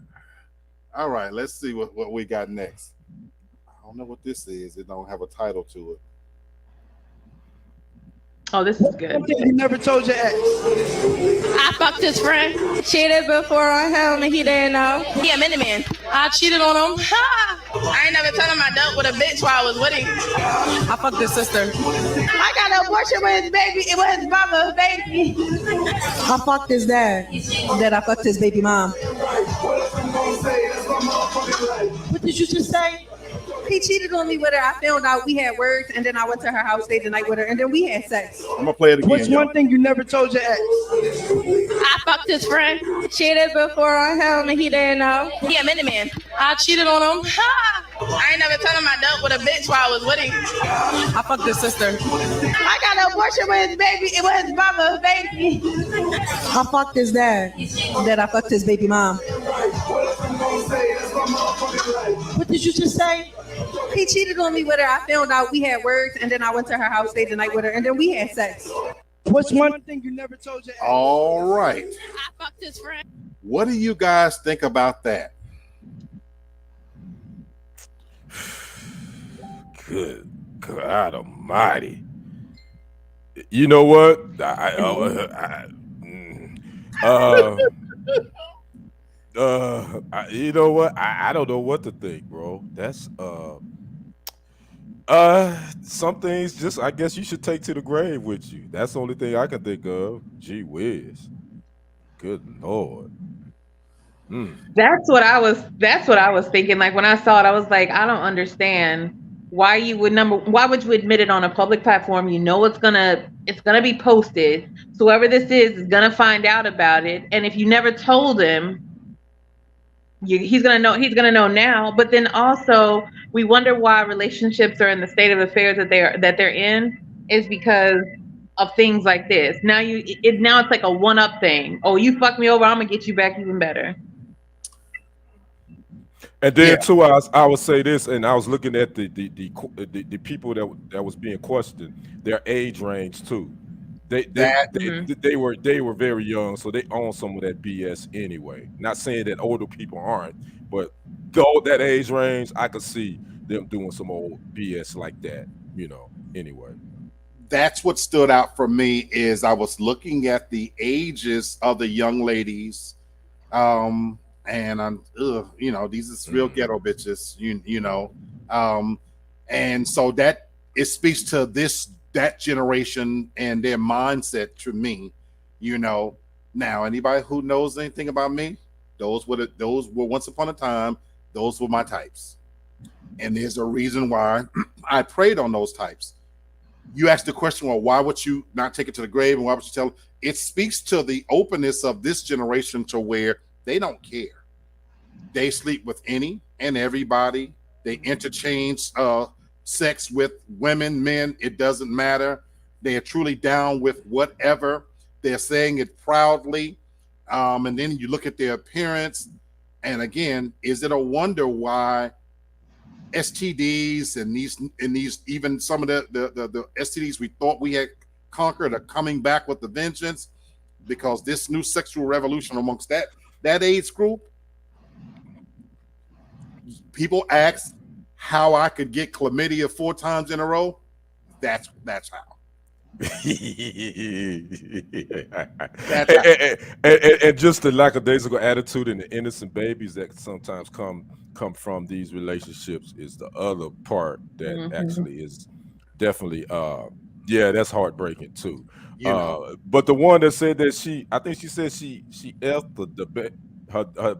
All right, let's see what we got next. I don't know what this is. It don't have a title to it. Oh, this is good. You never told your ex. I fucked his friend. Cheated before on him and he didn't know. He a mini man. I cheated on him. I ain't never told him I dealt with a bitch while I was with him. I fucked his sister. I got an abortion with his baby. It was his mama's baby. I fucked his dad. Then I fucked his baby mom. What did you just say? He cheated on me with her. I found out we had words, and then I went to her house, stayed the night with her, and then we had sex. I'm gonna play it again. What's one thing you never told your ex? I fucked his friend. Cheated before on him and he didn't know. He a mini man. I cheated on him. I ain't never told him I dealt with a bitch while I was with him. I fucked his sister. I got an abortion with his baby. It was his mama's baby. I fucked his dad. Then I fucked his baby mom. What did you just say? He cheated on me with her. I found out we had words, and then I went to her house, stayed the night with her, and then we had sex. What's one thing you never told your ex? All right. I fucked his friend. What do you guys think about that? Good God Almighty! You know what? You know what? I don't know what to think, bro. That's some things just I guess you should take to the grave with you. That's the only thing I can think of. Gee whiz. Good Lord. That's what I was thinking. Like when I saw it, I was like, I don't understand why would you admit it on a public platform? You know it's gonna be posted. So whoever this is gonna find out about it. And if you never told him, he's gonna know now. But then also we wonder why relationships are in the state of affairs that they're in is because of things like this. Now it's like a one-up thing. Oh, you fucked me over, I'm gonna get you back even better. And then too, I would say this, and I was looking at the people that was being questioned, their age range too. They were very young, so they own some of that BS anyway. Not saying that older people aren't, but that age range, I could see them doing some old BS like that, anyway. That's what stood out for me is I was looking at the ages of the young ladies, and I'm, these is real ghetto bitches, and so that it speaks to that generation and their mindset to me, Now, anybody who knows anything about me, those were once upon a time, those were my types, and there's a reason why I preyed on those types. You asked the question, well, why would you not take it to the grave, and why would you tell? It speaks to the openness of this generation to where they don't care. They sleep with any and everybody. They interchange sex with women, men. It doesn't matter. They are truly down with whatever. They're saying it proudly. And then you look at their appearance. And again, is it a wonder why STDs and these even some of the STDs we thought we had conquered are coming back with the vengeance? Because this new sexual revolution amongst that age group, people ask how I could get chlamydia 4 times in a row. That's how. And just the lackadaisical attitude and the innocent babies that sometimes come from these relationships is the other part that actually is definitely that's heartbreaking too. But the one that said that I think she said she effed her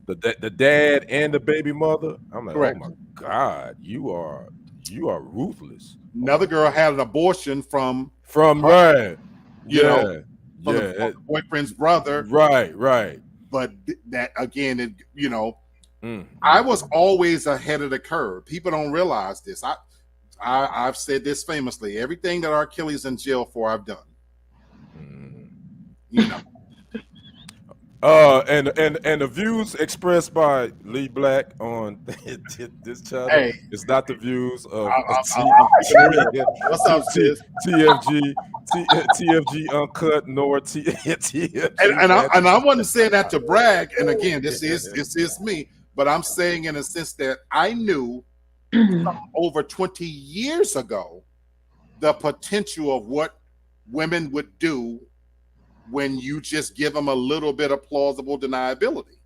the dad and the baby mother. I'm like, Correct. oh my God, you are ruthless. Another girl had an abortion from right, you know, from yeah, the boyfriend's brother. Right. But that again, I was always ahead of the curve. People don't realize this. I've said this famously. Everything that R. Kelly's in jail for, I've done. You know. And the views expressed by Lee Black on this channel is not the views of what's up, sis? TFG Uncut nor TFG. And I wasn't saying that to brag. And again, this is me, but I'm saying in a sense that I knew over 20 years ago the potential of what women would do when you just give them a little bit of plausible deniability.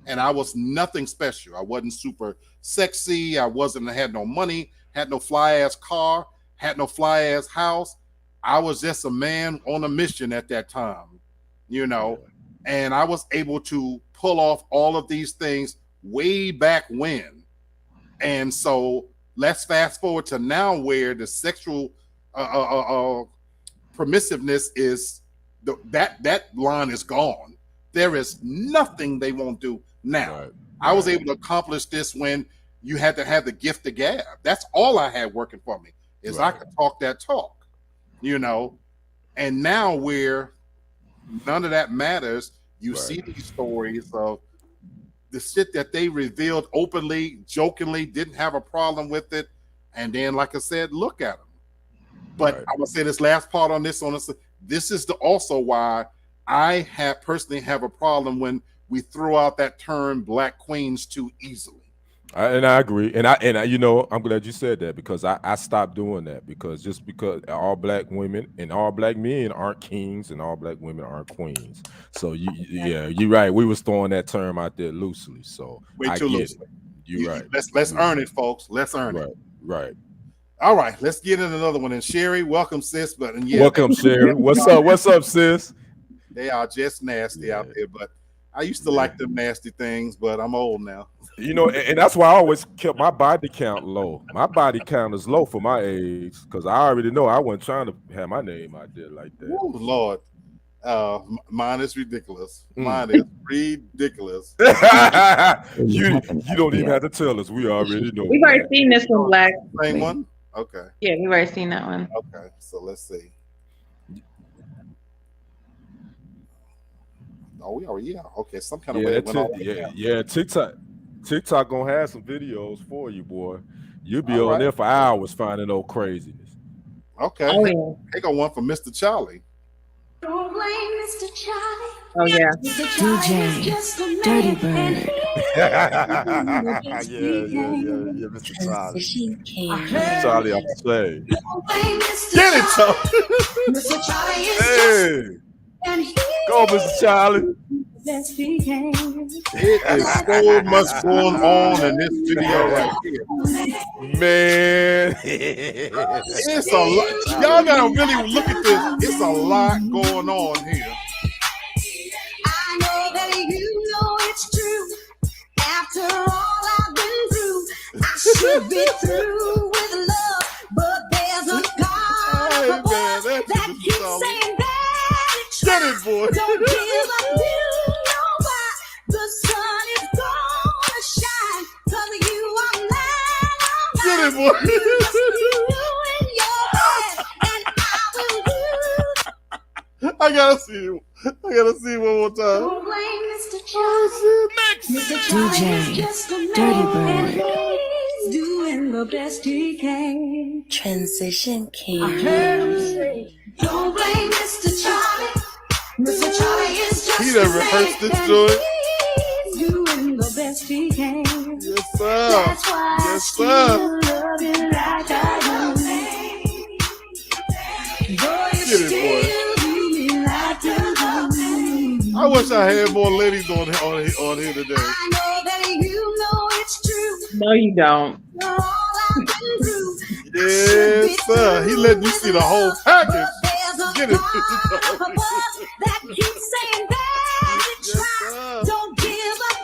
And I was nothing special. I wasn't super sexy. I had no money, had no fly ass car, had no fly ass house. I was just a man on a mission at that time, and I was able to pull off all of these things way back when. And so let's fast forward to now where the sexual permissiveness is, that line is gone. There is nothing they won't do now. Right. I was able to accomplish this when you had to have the gift of gab. That's all I had working for me is I could talk that talk, and now where none of that matters, you see these stories of the shit that they revealed openly, jokingly, didn't have a problem with it. And then, like I said, look at them. But I'm gonna say this last part on this. This is also why I personally have a problem when we throw out that term "black queens" too easily. And I agree, and I'm glad you said that because I stopped doing that because all black women and all black men aren't kings and all black women aren't queens. So you're right. We was throwing that term out there loosely. So way too loosely. You're right. Let's earn it, folks. Let's earn it. Right. All right, let's get in another one. And Sherry, welcome, sis. Welcome, Sherry. What's up? What's up, sis? They are just nasty out there, but I used to like them nasty things, but I'm old now. And that's why I always kept my body count low. My body count is low for my age because I already know I wasn't trying to have my name out there like that. Ooh, Lord. Mine is ridiculous. Mine is ridiculous. You don't even have to tell us. We already know. We've already seen this one, Black. Same one? Okay. Yeah, we've already seen that one. Okay, so let's see. Oh, we already, okay, some kind of way it went off. TikTok gonna have some videos for you, boy. You'll be on there for hours finding no craziness. Okay. They got one from Mr. Charlie. Don't blame Mr. Charlie. Oh yeah. DJ Dirty Bird. yeah, Mr. Charlie. Charlie off the stage. Get it, Charlie. Mr. Charlie is hey. Go, Mr. Charlie. It is so much going on in this video right here. Man. It's a lot. Y'all gotta really look at this. It's a lot going on here. I know that you know it's true. After all I've been through, I should be through with love, but there's a God that keeps saying that it's Get it, boy. Don't give up, the sun is gonna shine, 'cause you are mine. Get it, boy. I gotta see you. I gotta see it one more time. Don't blame Mr. Charlie. Mr. Charlie is Dirty Bird. He's doing the best he can. Transition King. I heard him say, don't blame Mr. Charlie. Mr. Charlie is just he done rehearsed this joint. Doing the best he can. Yes, sir. That's why yes, sir. I love you like I do. Get it, boy. I wish I had more ladies on here today. I know that you know it's true. No, you don't. Yes, sir. He let you see the whole package. Get it. That keeps saying that it's right. Don't give up,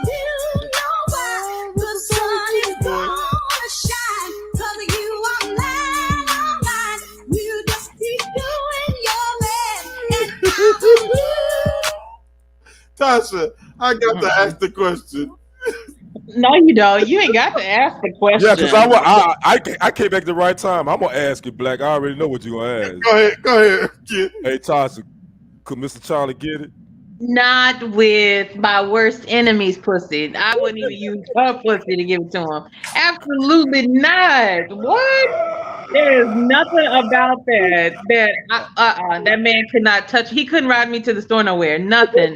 Tasha, I got to ask the question. No, you don't. You ain't got to ask the question. Yeah, because I came back at the right time. I'm gonna ask you, Black. I already know what you're gonna ask. Go ahead, kid. Hey, Tasha, could Mr. Charlie get it? Not with my worst enemy's pussy. I wouldn't even use her pussy to give it to him. Absolutely not. What? There is nothing about that man could not touch. He couldn't ride me to the store nowhere. Nothing.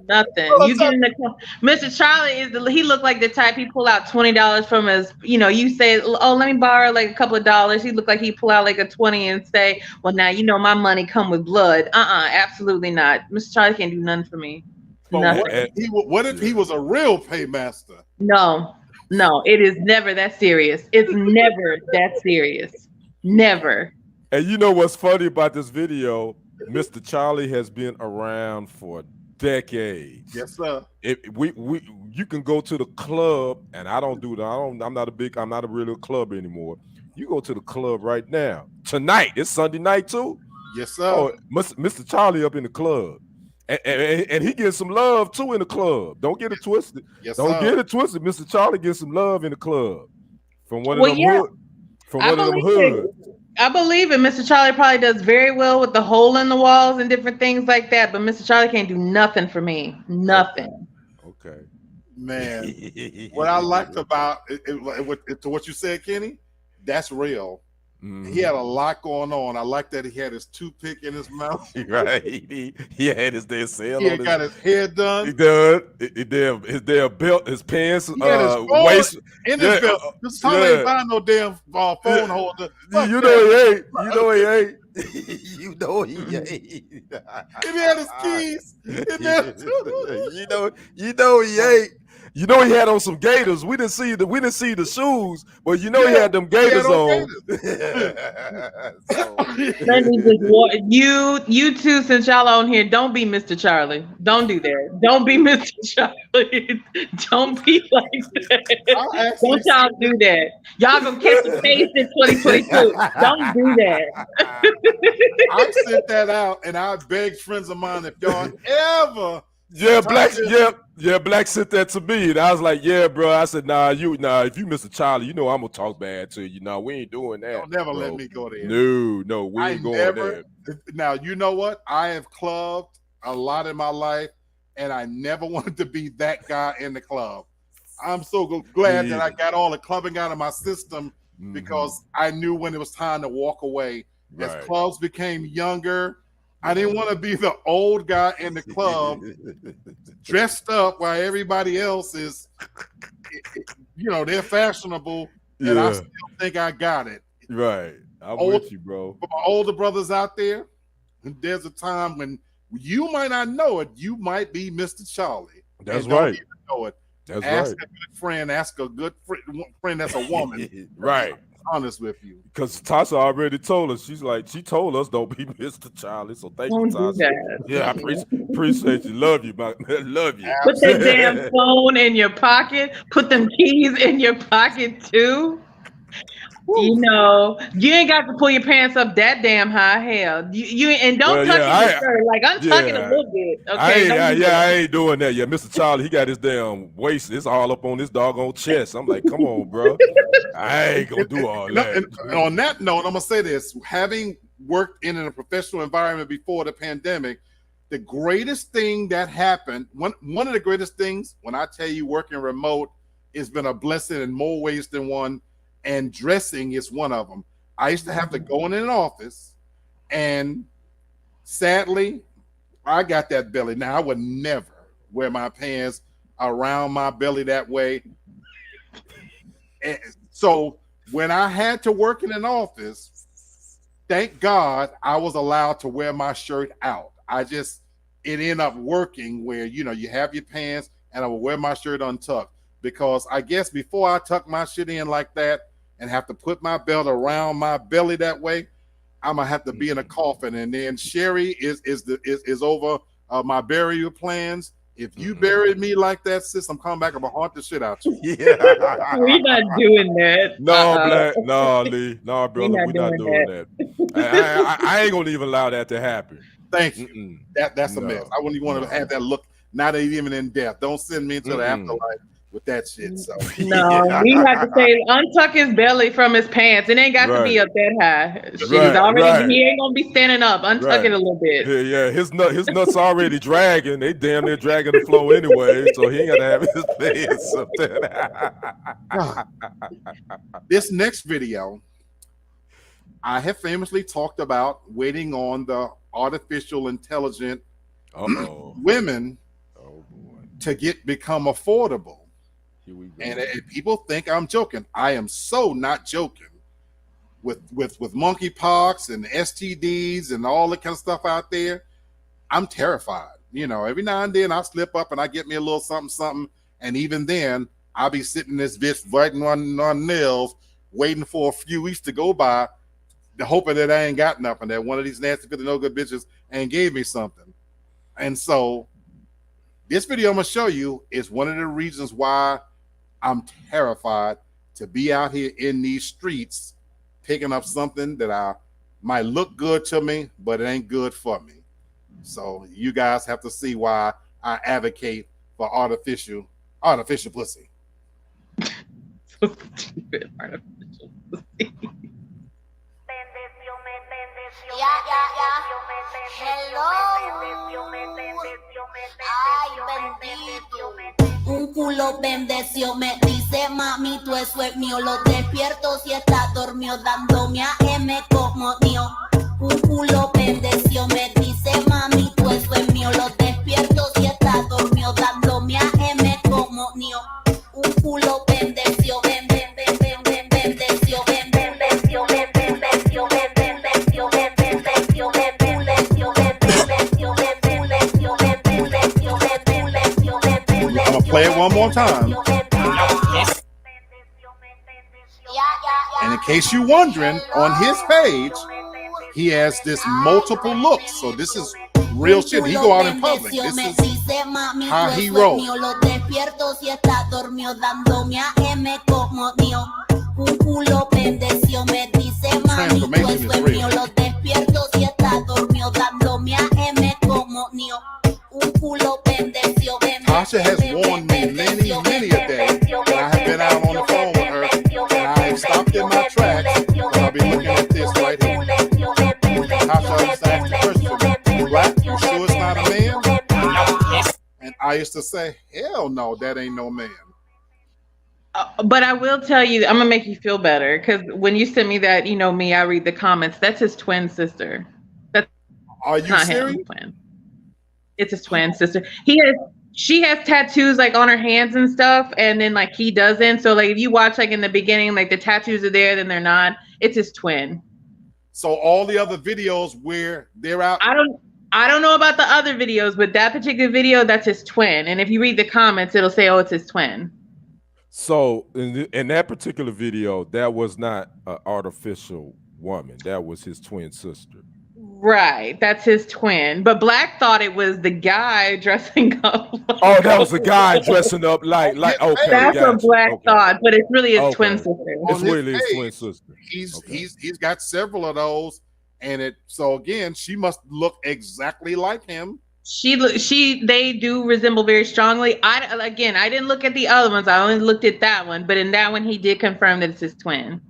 Nothing. You get in the Mr. Charlie he looked like the type he pull out $20 from his, you say, oh, let me borrow like a couple of dollars. He looked like he pull out like a 20 and say, well, now my money come with blood. Absolutely not. Mr. Charlie can't do nothing for me. But what if he was a real paymaster? No, it is never that serious. It's never that serious. Never. And you know what's funny about this video? Mr. Charlie has been around for decades. Yes, sir. You can go to the club, and I don't do that. I'm not a real club anymore. You go to the club right now. Tonight, it's Sunday night too. Yes, sir. Oh, Mr. Charlie up in the club. And he gets some love too in the club. Don't get it twisted. Yes, Don't get it twisted. Mr. Charlie gets some love in the club from one of them hoods. I believe it. Mr. Charlie probably does very well with the hole in the walls and different things like that. But Mr. Charlie can't do nothing for me. Nothing. Okay. Man, what I liked about it, to what you said, Kenny, that's real. Mm-hmm. He had a lot going on. I like that he had his toothpick in his mouth. Right. He had his damn sale. He got his hair done. He done. His damn belt, his pants, waist. In his belt. This time ain't buying no damn phone holder. You know he ain't. You know he ain't. You know he ain't. And he had his keys. You know he ain't. You know he had on some Gators. We didn't see the shoes, but he had them Gators on. Let me just you two, since y'all on here, don't be Mr. Charlie. Don't do that. Don't be Mr. Charlie. Don't be like that. Don't y'all do that. Y'all gonna catch the case in 2022. Don't do that. I sent that out, and I begged friends of mine if y'all ever. Black sent that to me, and I was like, yeah, bro. I said, if you Mr. Charlie, I'm gonna talk bad to you. No, we ain't doing that. Don't never let me go there. No, we ain't going there. Now, you know what? I have clubbed a lot in my life, and I never wanted to be that guy in the club. I'm so glad that I got all the clubbing out of my system because I knew when it was time to walk away. Right. As clubs became younger, I didn't want to be the old guy in the club dressed up while everybody else is, they're fashionable, and I still think I got it. Right. I'm with you, bro. For my older brothers out there, there's a time when you might not know it. You might be Mr. Charlie. That's right. Don't even know it. That's ask right. a good friend. Ask a good friend that's a woman. Right. Honest with you, because Tasha already told us. She told us don't be Mr. Charlie. So thank you, Tasha. Yeah, I appreciate you. Love you, love you. Put that damn phone in your pocket. Put them keys in your pocket too. You ain't got to pull your pants up that damn high. Hell, you and don't tuck in your shirt. Like untuck it a little bit. Okay. I ain't doing that. Yeah, Mr. Charlie, he got his damn waist. It's all up on his doggone chest. I'm like, come on, bro. I ain't gonna do all that. And on that note, I'm gonna say this: having worked in a professional environment before the pandemic, the greatest thing that happened, one of the greatest things, when I tell you working remote, has been a blessing in more ways than one. And dressing is one of them. I used to have to go in an office, and sadly, I got that belly. Now, I would never wear my pants around my belly that way. And so when I had to work in an office, thank God I was allowed to wear my shirt out. It ended up working where, you have your pants, and I would wear my shirt untucked. Because I guess before I tuck my shit in like that, and have to put my belt around my belly that way, I'm gonna have to be in a coffin. And then Sherry is over my burial plans. If you buried me like that, sis, I'm coming back. I'm gonna haunt the shit out you. Yeah, we're not doing that. No, Black, no, Lee, no, brother, we're not doing that. I ain't gonna even allow that to happen. Thank you. That's a mess. I wouldn't even want to have that look. Not even in death. Don't send me into the afterlife with that shit. So no, we have to say untuck his belly from his pants. It ain't got to be up that high. Shit, he's already. He ain't gonna be standing up. Untuck it a little bit. Yeah, his nuts already dragging. They damn near dragging the floor anyway, so he ain't got to have his pants up there. This next video, I have famously talked about waiting on the artificial intelligent women to become affordable. Here we go. And people think I'm joking. I am so not joking. With monkeypox and STDs and all that kind of stuff out there, I'm terrified. You know, every now and then I slip up and I get me a little something, and even then I'll be sitting in this bitch biting on nails, waiting for a few weeks to go by, hoping that I ain't got nothing, that one of these nasty no good bitches ain't gave me something. And so this video I'm gonna show you is one of the reasons why I'm terrified to be out here in these streets picking up something that might look good to me, but it ain't good for me. So you guys have to see why I advocate for artificial pussy. So stupid, artificial pussy. Un culo bendeció, me dice mami, tú eso es mío. Lo despierto si está dormido, dándome a M como mío. Un culo bendeció, me dice mami, tú eso es mío. Lo despierto si está dormido, dándome a M como mío. Un culo bendeció, bendeció, bendeció, bendeció, bendeció, bendeció, I'm gonna play it one more time. And in case you're wondering, on his page, he has this multiple looks. So this is real shit. He go out in public. This is how he rolls. Transformation is real. Tasha has warned me many a day when I have been out on the phone with her, and I have stopped in my tracks, but I'll be looking at this right here. Tasha used to ask the question, "Black, you sure it's not a man?" And I used to say, "Hell no, that ain't no man." But I will tell you, I'm gonna make you feel better, because when you sent me that, you know me, I read the comments. That's his twin sister. That's Are you serious? It's his twin sister. She has tattoos like on her hands and stuff, and then like he doesn't. So like if you watch like in the beginning, like the tattoos are there, then they're not. It's his twin. So all the other videos where they're out, I don't know about the other videos, but that particular video, that's his twin. And if you read the comments, it'll say, "Oh, it's his twin." So in that particular video, that was not an artificial woman. That was his twin sister. Right, that's his twin. But Black thought it was the guy dressing up. Oh, that was a guy dressing up like okay. That's what Black thought, but it's really his twin sister. It's really his twin sister. He's got several of those, and so again, she must look exactly like him. They do resemble very strongly. I didn't look at the other ones. I only looked at that one, but in that one, he did confirm that it's his twin.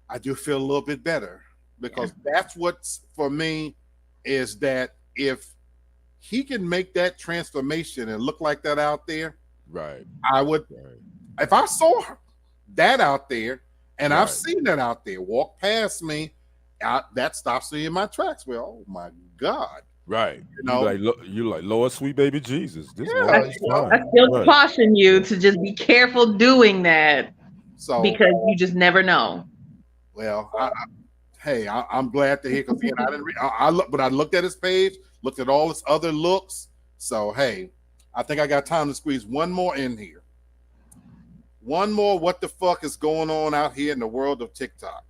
I do feel a little bit better. Because that's what's for me is that if he can make that transformation and look like that out there, right? I would, if I saw that out there, and I've seen that out there, walk past me, that stops me in my tracks. Well, oh my God, right? You know, you like Lord, sweet baby Jesus. I still caution you to just be careful doing that, because you just never know. Well, I'm glad to hear, because again, I didn't. But I looked at his page, looked at all his other looks. So hey, I think I got time to squeeze one more in here. One more. What the fuck is going on out here in the world of TikTok?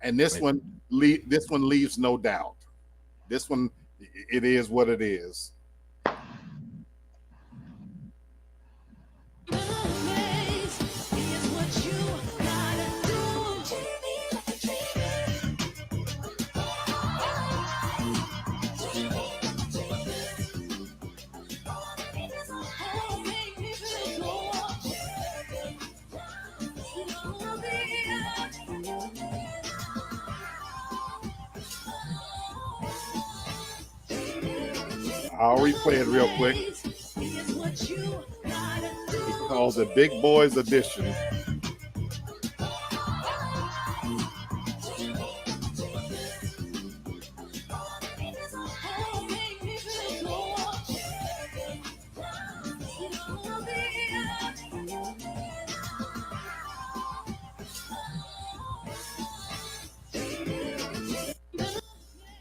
And this one leaves no doubt. This one, it is what it is. I'll replay it real quick. He calls it Big Boys Edition.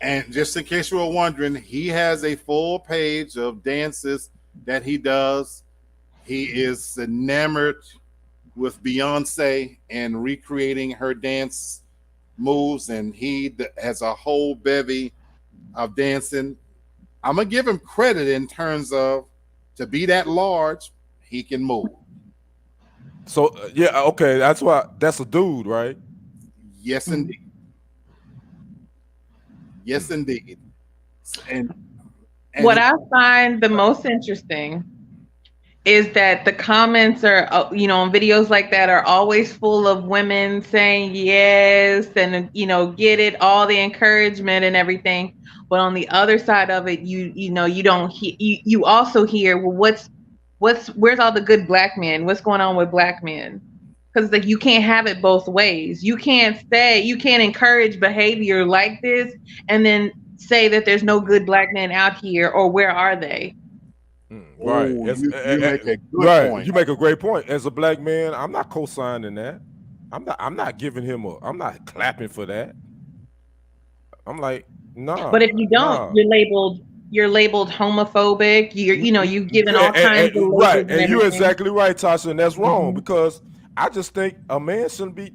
And just in case you were wondering, he has a full page of dances that he does. He is enamored with Beyonce and recreating her dance moves, and he has a whole bevy of dancing. I'm gonna give him credit in terms of to be that large, he can move. So yeah, okay, that's a dude, right? Yes, indeed. Yes, indeed. And what I find the most interesting is that the comments are, on videos like that are always full of women saying yes and, get it, all the encouragement and everything. But on the other side of it, you don't you also hear, well, where's all the good black men? What's going on with black men? Because like you can't have it both ways. You can't encourage behavior like this and then say that there's no good black men out here, or where are they? Right. You make a good point. You make a great point. As a black man, I'm not co-signing that. I'm not giving him I'm not clapping for that. I'm like, no. But if you don't, you're labeled homophobic. You've given all kinds of labels. Right. And you're exactly right, Tasha, and that's wrong because I just think a man shouldn't be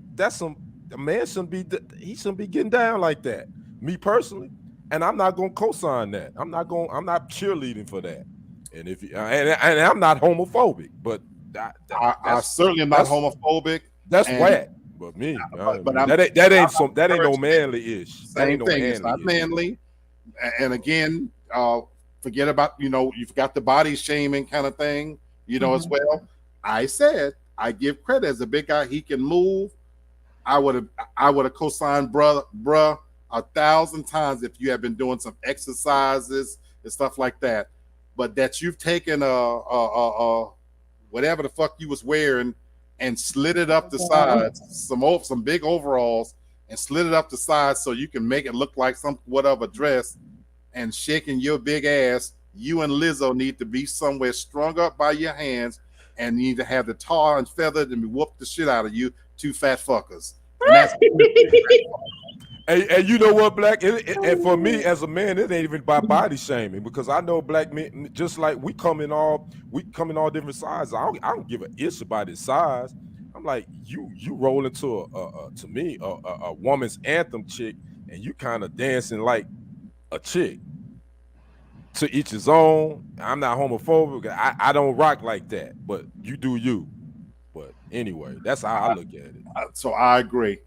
he shouldn't be getting down like that. Me personally. And I'm not gonna co-sign that. I'm not cheerleading for that. And if and I'm not homophobic, but I certainly am not homophobic. That's whack. But me, that ain't no manly ish. Same thing. It's not manly. And again, forget about you've got the body shaming kind of thing. As well. I said I give credit as a big guy. He can move. I would have co-signed bruh 1,000 times if you have been doing some exercises and stuff like that. But that you've taken whatever the fuck you was wearing and slid it up the sides, some big overalls, and slid it up the sides so you can make it look like somewhat of a dress, and shaking your big ass. You and Lizzo need to be somewhere strung up by your hands, and you need to have the tar and feathered and whoop the shit out of you, two fat fuckers. And that's And you know what, Black? And for me as a man, it ain't even by body shaming because I know black men, just like we come in all different sizes. I don't give a ish about his size. I'm like, you roll into a woman's anthem chick, and you kind of dancing like a chick. To each his own. I'm not homophobic. I don't rock like that, but you do you. But anyway, that's how I look at it. So I agree.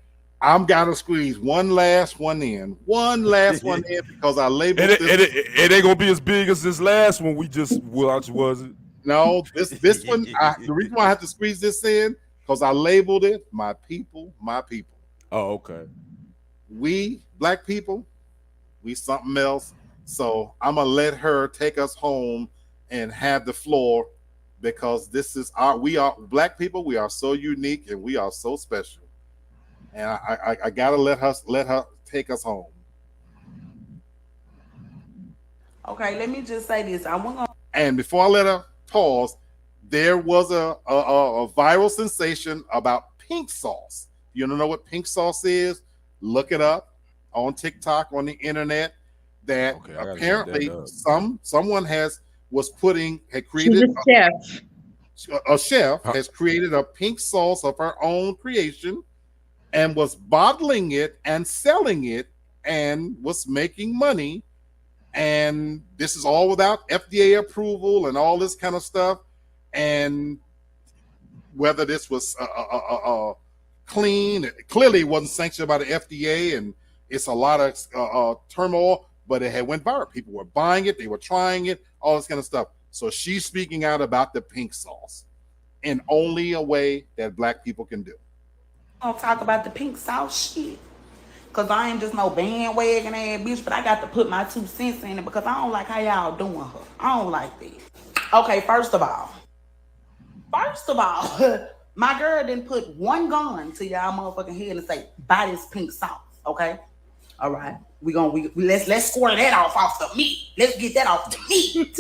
I'm gotta squeeze one last one in because I labeled it ain't gonna be as big as this last one we just watched, was it? No, this one. The reason why I have to squeeze this in because I labeled it "My People, My People." Oh, okay. We black people, we something else. So I'm gonna let her take us home and have the floor because we are black people. We are so unique and we are so special. And I gotta let her take us home. Okay, let me just say this. And before I let her pause, there was a viral sensation about pink sauce. You don't know what pink sauce is? Look it up on TikTok, on the internet. That apparently someone had created a chef has created a pink sauce of her own creation and was bottling it and selling it and was making money. And this is all without FDA approval and all this kind of stuff. And whether this was clean, clearly it wasn't sanctioned by the FDA, and it's a lot of turmoil, but it had went viral. People were buying it, they were trying it, all this kind of stuff. So she's speaking out about the pink sauce in only a way that black people can do. I'll talk about the pink sauce shit. Cause I ain't just no bandwagon ass bitch, but I got to put my 2 cents in it because I don't like how y'all doing her. I don't like that. Okay, first of all, my girl didn't put one gun to y'all motherfucking head and say, buy this pink sauce, okay? All right. Let's square that off the meat. Let's get that off the meat.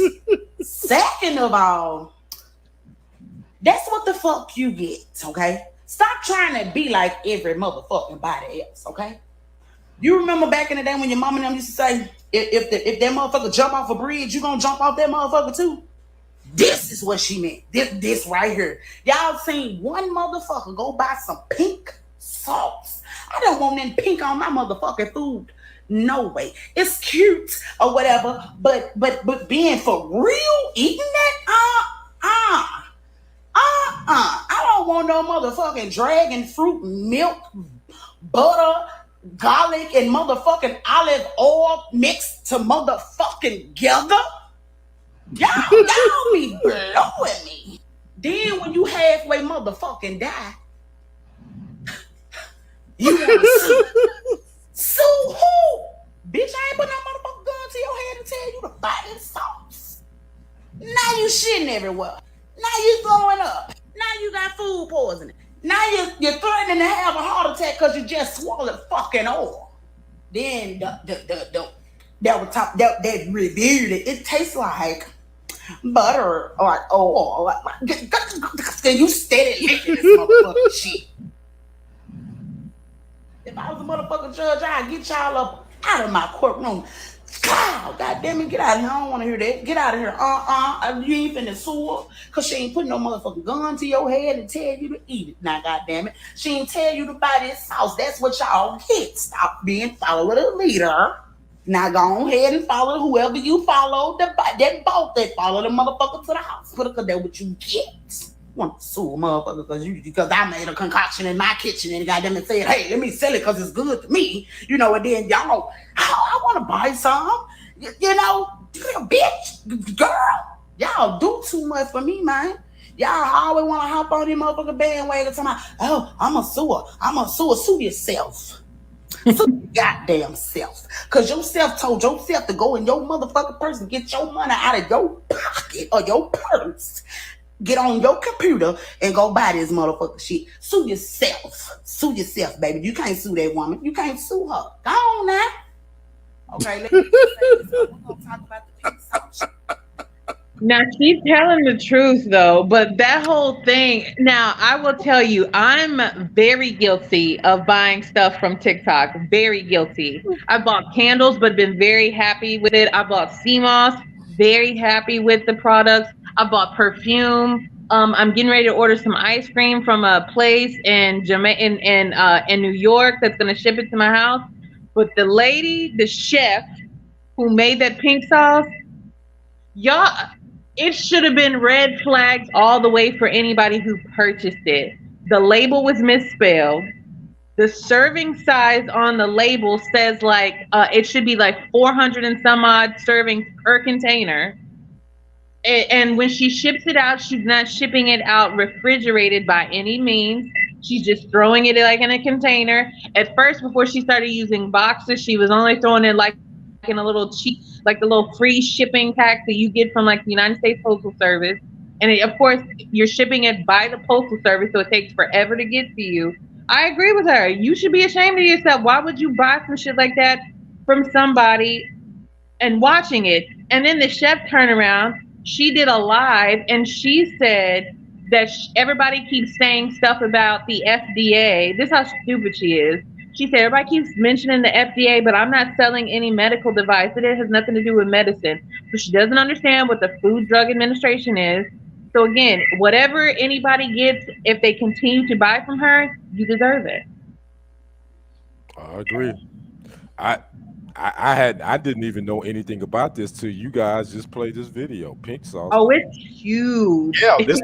Second of all, that's what the fuck you get, okay? Stop trying to be like every motherfucking body else, okay? You remember back in the day when your mom and them used to say, if that motherfucker jump off a bridge, you gonna jump off that motherfucker too? This is what she meant. This right here. Y'all seen one motherfucker go buy some pink sauce. I don't want any pink on my motherfucking food. No way. It's cute or whatever, but being for real, eating that, I don't want no motherfucking dragon fruit, milk, butter, garlic, and motherfucking olive oil mixed to motherfucking together. Y'all be blowing me. Then when you halfway motherfucking die, you wanna sue. Sue who? Bitch, I ain't put no motherfucking gun to your head and tell you to buy this sauce. Now you shitting everywhere. Now you throwing up. Now you got food poisoning. Now you're threatening to have a heart attack because you just swallowed fucking oil. Then that revealed it. It tastes like butter or oil. Then you steady licking this motherfucking shit. If I was a motherfucking judge, I'd get y'all up out of my courtroom. God damn it, get out of here. I don't want to hear that. Get out of here. You ain't finna sue her because she ain't putting no motherfucking gun to your head and tell you to eat it. Now, God damn it. She ain't tell you to buy this sauce. That's what y'all get. Stop being follower the leader. Now go ahead and follow whoever you follow, that boat that follow the motherfucker to the hospital because that's what you get. Want to sue a motherfucker because I made a concoction in my kitchen and goddamn it said, hey, let me sell it because it's good to me. You know, and then y'all, I want to buy some. You know, bitch, girl, y'all do too much for me, man. Y'all always want to hop on these motherfucking bandwagon talking about, oh, I'm a sewer. Sue yourself. Sue your goddamn self. Because yourself told yourself to go in your motherfucking purse and get your money out of your pocket or your purse. Get on your computer and go buy this motherfucker shit. Sue yourself. Sue yourself, baby. You can't sue that woman. You can't sue her. Go on now. Okay, let me say this. We're going to talk about the pink sauce. Now she's telling the truth though, but that whole thing, now I will tell you, I'm very guilty of buying stuff from TikTok. Very guilty. I bought candles, but been very happy with it. I bought sea moss, very happy with the products. I bought perfume. I'm getting ready to order some ice cream from a place in in New York that's gonna ship it to my house. But the chef who made that pink sauce, y'all, it should have been red flags all the way for anybody who purchased it. The label was misspelled. The serving size on the label says like it should be like 400 and some odd servings per container. And when she ships it out, she's not shipping it out refrigerated by any means. She's just throwing it like in a container. At first, before she started using boxes, she was only throwing it like in a little cheap, like the little free shipping pack that you get from like the United States Postal Service. And of course, you're shipping it by the Postal Service, so it takes forever to get to you. I agree with her. You should be ashamed of yourself. Why would you buy some shit like that from somebody and watching it? And then the chef turned around. She did a live and she said that everybody keeps saying stuff about the FDA. This is how stupid she is. She said, everybody keeps mentioning the FDA, but I'm not selling any medical device. It has nothing to do with medicine. So she doesn't understand what the Food Drug Administration is. So again, whatever anybody gets, if they continue to buy from her, you deserve it. I agree. I didn't even know anything about this till you guys just played this video. Pink sauce. Oh, it's huge. Yeah, this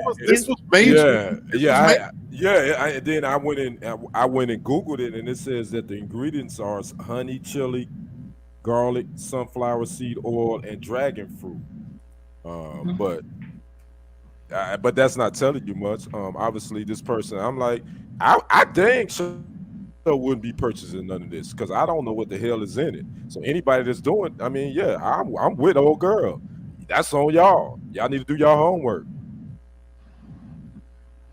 was major. Then I went and Googled it, and it says that the ingredients are honey, chili, garlic, sunflower seed oil, and dragon fruit. But that's not telling you much. Obviously, this person, I'm like, I dang sure wouldn't be purchasing none of this because I don't know what the hell is in it. So anybody that's doing, I mean, yeah, I'm with old girl. That's on y'all. Y'all need to do y'all homework.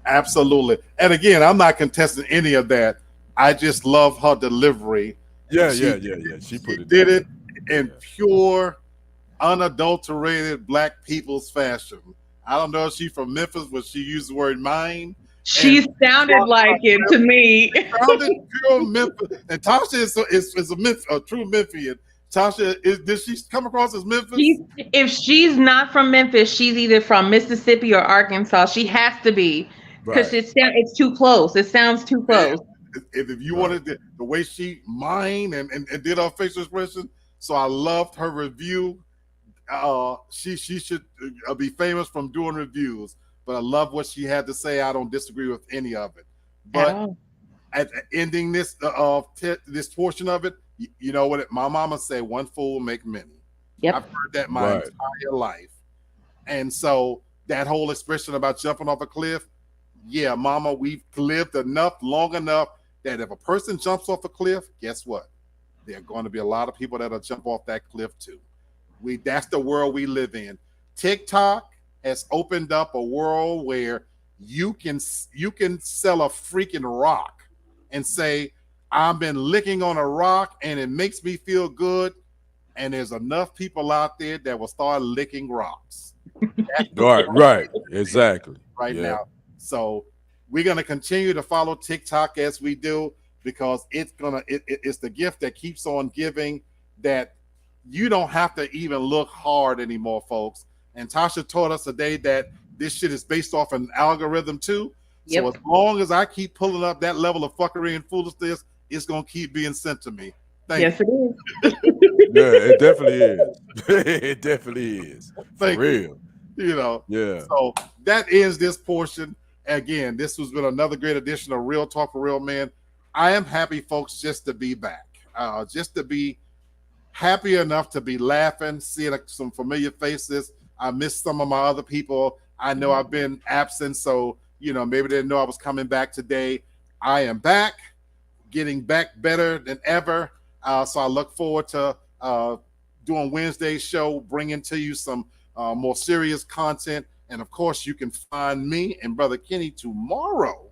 Absolutely. And again, I'm not contesting any of that. I just love her delivery. Yeah. She did it in pure, unadulterated black people's fashion. I don't know if she's from Memphis, but she used the word mine. She sounded like it to me. Sounded pure Memphis. And Tasha is a true Memphian. Tasha, did she come across as Memphis? If she's not from Memphis, she's either from Mississippi or Arkansas. She has to be because it's too close. It sounds too close. If you wanted the way she mined and did her facial expression, so I loved her review. She should be famous from doing reviews. But I love what she had to say. I don't disagree with any of it. But at ending this this portion of it, you know what my mama said, one fool make many. Yep. I've heard that my entire life. And so that whole expression about jumping off a cliff, yeah, mama, we've lived long enough that if a person jumps off a cliff, guess what? There are going to be a lot of people that'll jump off that cliff too. That's the world we live in. TikTok has opened up a world where you can sell a freaking rock and say, I've been licking on a rock and it makes me feel good. And there's enough people out there that will start licking rocks. Right. Exactly. Now. So we're going to continue to follow TikTok as we do, because it's the gift that keeps on giving, that you don't have to even look hard anymore, folks. And Tasha taught us today that this shit is based off an algorithm too. Yep. So as long as I keep pulling up that level of fuckery and foolishness, it's going to keep being sent to me. Yes, it is. Yeah, it definitely is. It definitely is. For real. You know. Yeah. So that ends this portion. Again, this has been another great edition of Real Talk for Real Men. I am happy, folks, just to be back. Just to be happy enough to be laughing, seeing some familiar faces. I missed some of my other people. I know I've been absent, so maybe they didn't know I was coming back today. I am back, getting back better than ever. So I look forward to doing Wednesday's show, bringing to you some more serious content. And of course, you can find me and Brother Kenny tomorrow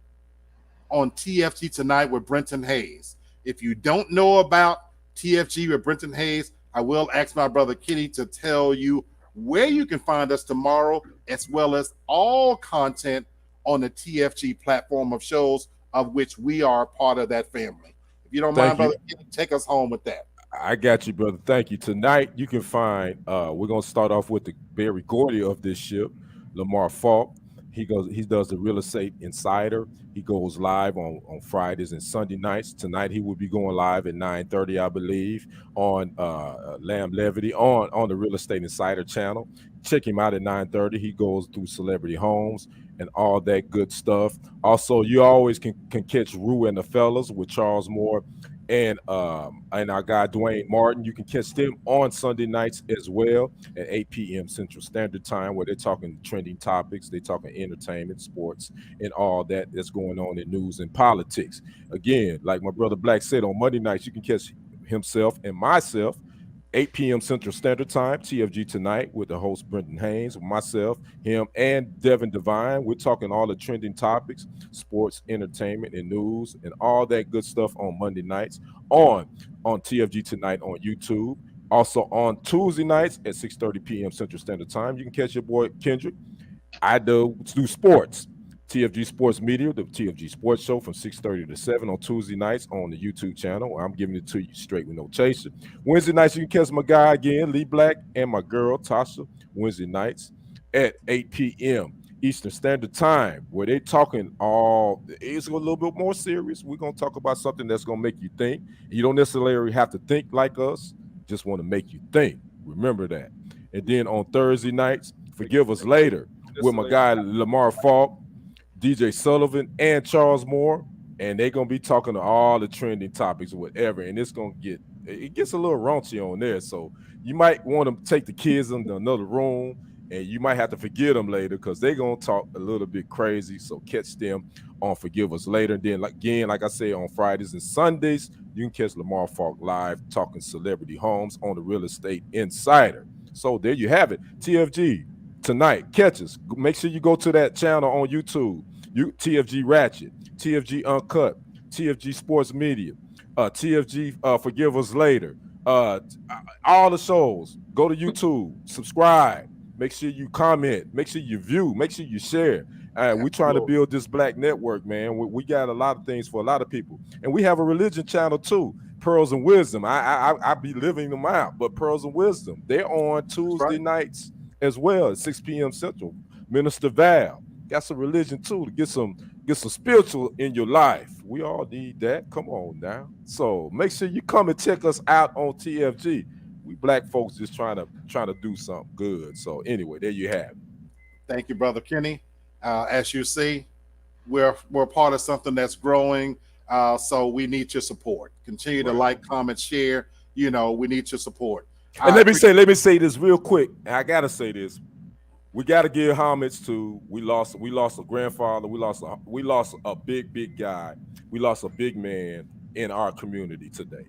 on TFG Tonight with Brenton Hayes. If you don't know about TFG with Brenton Hayes, I will ask my brother Kenny to tell you where you can find us tomorrow, as well as all content on the TFG platform of shows, of which we are part of that family. If you don't mind, brother Kenny, take us home with that. I got you, brother. Thank you. Tonight, you can find, we're going to start off with the Barry Gordy of this ship, Lamar Falk. He does the Real Estate Insider. He goes live on Fridays and Sunday nights. Tonight he will be going live at 9:30, I believe, on Lamb Levity on the Real Estate Insider channel. Check him out at 9:30. He goes through celebrity homes and all that good stuff. Also, you always can catch Rue and the Fellas with Charles Moore and our guy Dwayne Martin. You can catch them on Sunday nights as well at 8 p.m. Central Standard Time, where they're talking trending topics, they're talking entertainment, sports, and all that's going on in news and politics. Again, like my brother Black said, on Monday nights you can catch himself and myself 8 p.m. Central Standard Time, TFG Tonight with the host Brenton Hayes, myself, him, and Devin Devine. We're talking all the trending topics, sports, entertainment, and news, and all that good stuff on Monday nights on TFG Tonight on YouTube. Also on Tuesday nights at 6:30 p.m. Central Standard Time, you can catch your boy Kendrick. I do sports. TFG Sports Media, the TFG Sports Show from 6:30 to 7 on Tuesday nights on the YouTube channel. I'm giving it to you straight with no chaser. Wednesday nights, you can catch my guy again, Lee Black, and my girl, Tasha, Wednesday nights at 8 p.m. Eastern Standard Time, where they're talking it's a little bit more serious. We're going to talk about something that's going to make you think. You don't necessarily have to think like us, just want to make you think. Remember that. And then on Thursday nights, Forgive Us Later, with my guy, Lamar Falk, DJ Sullivan, and Charles Moore, and they're gonna be talking to all the trending topics or whatever, and it gets a little raunchy on there. So you might want to take the kids into another room and you might have to forgive them later because they're gonna talk a little bit crazy. So catch them on Forgive Us Later. And then like I say, on Fridays and Sundays, you can catch Lamar Falk live talking celebrity homes on the Real Estate Insider. So there you have it. TFG tonight. Catch us. Make sure you go to that channel on YouTube. TFG Ratchet, TFG Uncut, TFG Sports Media, TFG Forgive Us Later. All the shows. Go to YouTube, subscribe. Make sure you comment. Make sure you view. Make sure you share. We're trying to build this black network, man. We got a lot of things for a lot of people, and we have a religion channel too. Pearls and Wisdom. I be living them out, but Pearls and Wisdom, they're on Tuesday nights as well at 6 p.m. Central. Minister Val got some religion too to get some spiritual in your life. We all need that. Come on now. So make sure you come and check us out on TFG. We black folks just trying to do something good. So anyway, there you have it. Thank you, Brother Kenny. As you see, we're part of something that's growing. So we need your support. Continue to like, comment, share. We need your support. And let me say this real quick. I gotta say this. We gotta give homage to we lost a grandfather. We lost a big guy. We lost a big man in our community today.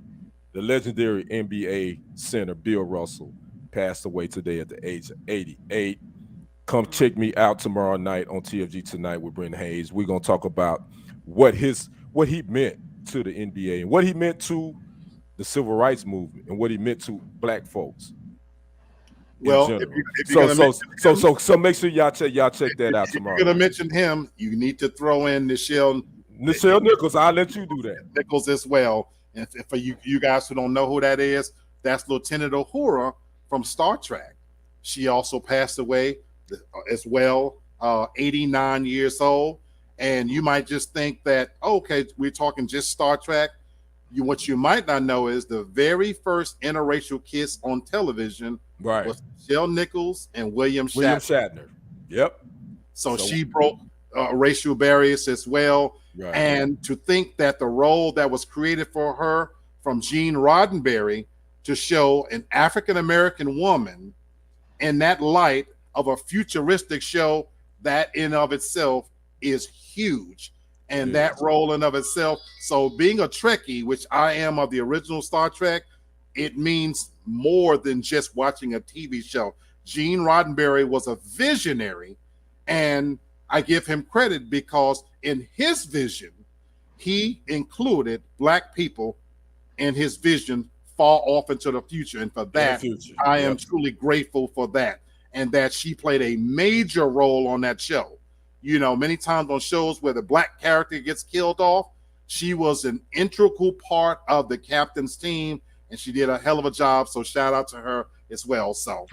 The legendary NBA center Bill Russell passed away today at the age of 88. Come check me out tomorrow night on TFG Tonight with Brent Hayes. We're gonna talk about what he meant to the NBA and what he meant to the civil rights movement and what he meant to black folks. Well, so make sure y'all check that out tomorrow. If you're gonna mention him, you need to throw in Nichelle Nichols. I'll let you do that. Nichols as well. And for you guys who don't know who that is, that's Lieutenant Uhura from Star Trek. She also passed away as well, 89 years old. And you might just think that, okay, we're talking just Star Trek. What you might not know is the very first interracial kiss on television was Michelle Nichols and William Shatner. Yep. So she broke racial barriers as well. Right. And to think that the role that was created for her from Gene Roddenberry to show an African-American woman in that light of a futuristic show, that in of itself is huge. And that role in of itself. So being a Trekkie, which I am of the original Star Trek, it means more than just watching a TV show. Gene Roddenberry was a visionary, and I give him credit because in his vision, he included black people in his vision far off into the future. And for that, I am truly grateful for that. And that she played a major role on that show. Many times on shows where the black character gets killed off, she was an integral part of the captain's team, and she did a hell of a job. So shout out to her as well. So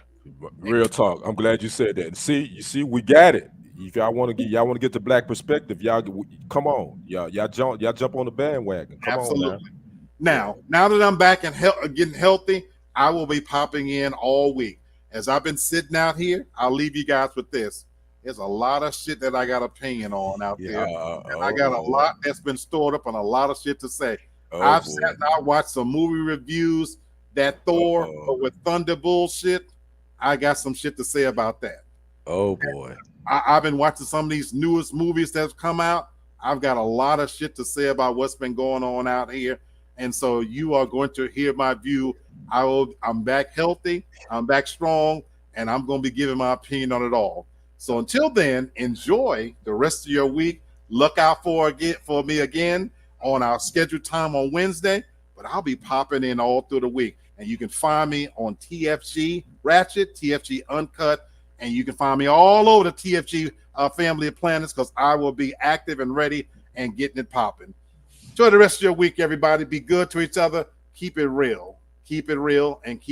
real talk. I'm glad you said that. You see, we got it. If y'all want to get the black perspective, y'all come on. Y'all jump on the bandwagon. Come on now. Now that I'm back and getting healthy, I will be popping in all week. As I've been sitting out here, I'll leave you guys with this. There's a lot of shit that I got opinion on out there. And I got a lot that's been stored up and a lot of shit to say. I've sat and I watched some movie reviews that Thor with Thunder bullshit. I got some shit to say about that. Oh boy. I've been watching some of these newest movies that's come out. I've got a lot of shit to say about what's been going on out here. And so you are going to hear my view. I'm back healthy, I'm back strong, and I'm going to be giving my opinion on it all. So until then, enjoy the rest of your week. Look out for me again on our scheduled time on Wednesday, but I'll be popping in all through the week. And you can find me on TFG Ratchet, TFG Uncut, and you can find me all over the TFG family of planets because I will be active and ready and getting it popping. Enjoy the rest of your week, everybody. Be good to each other. Keep it real. Keep it real and keep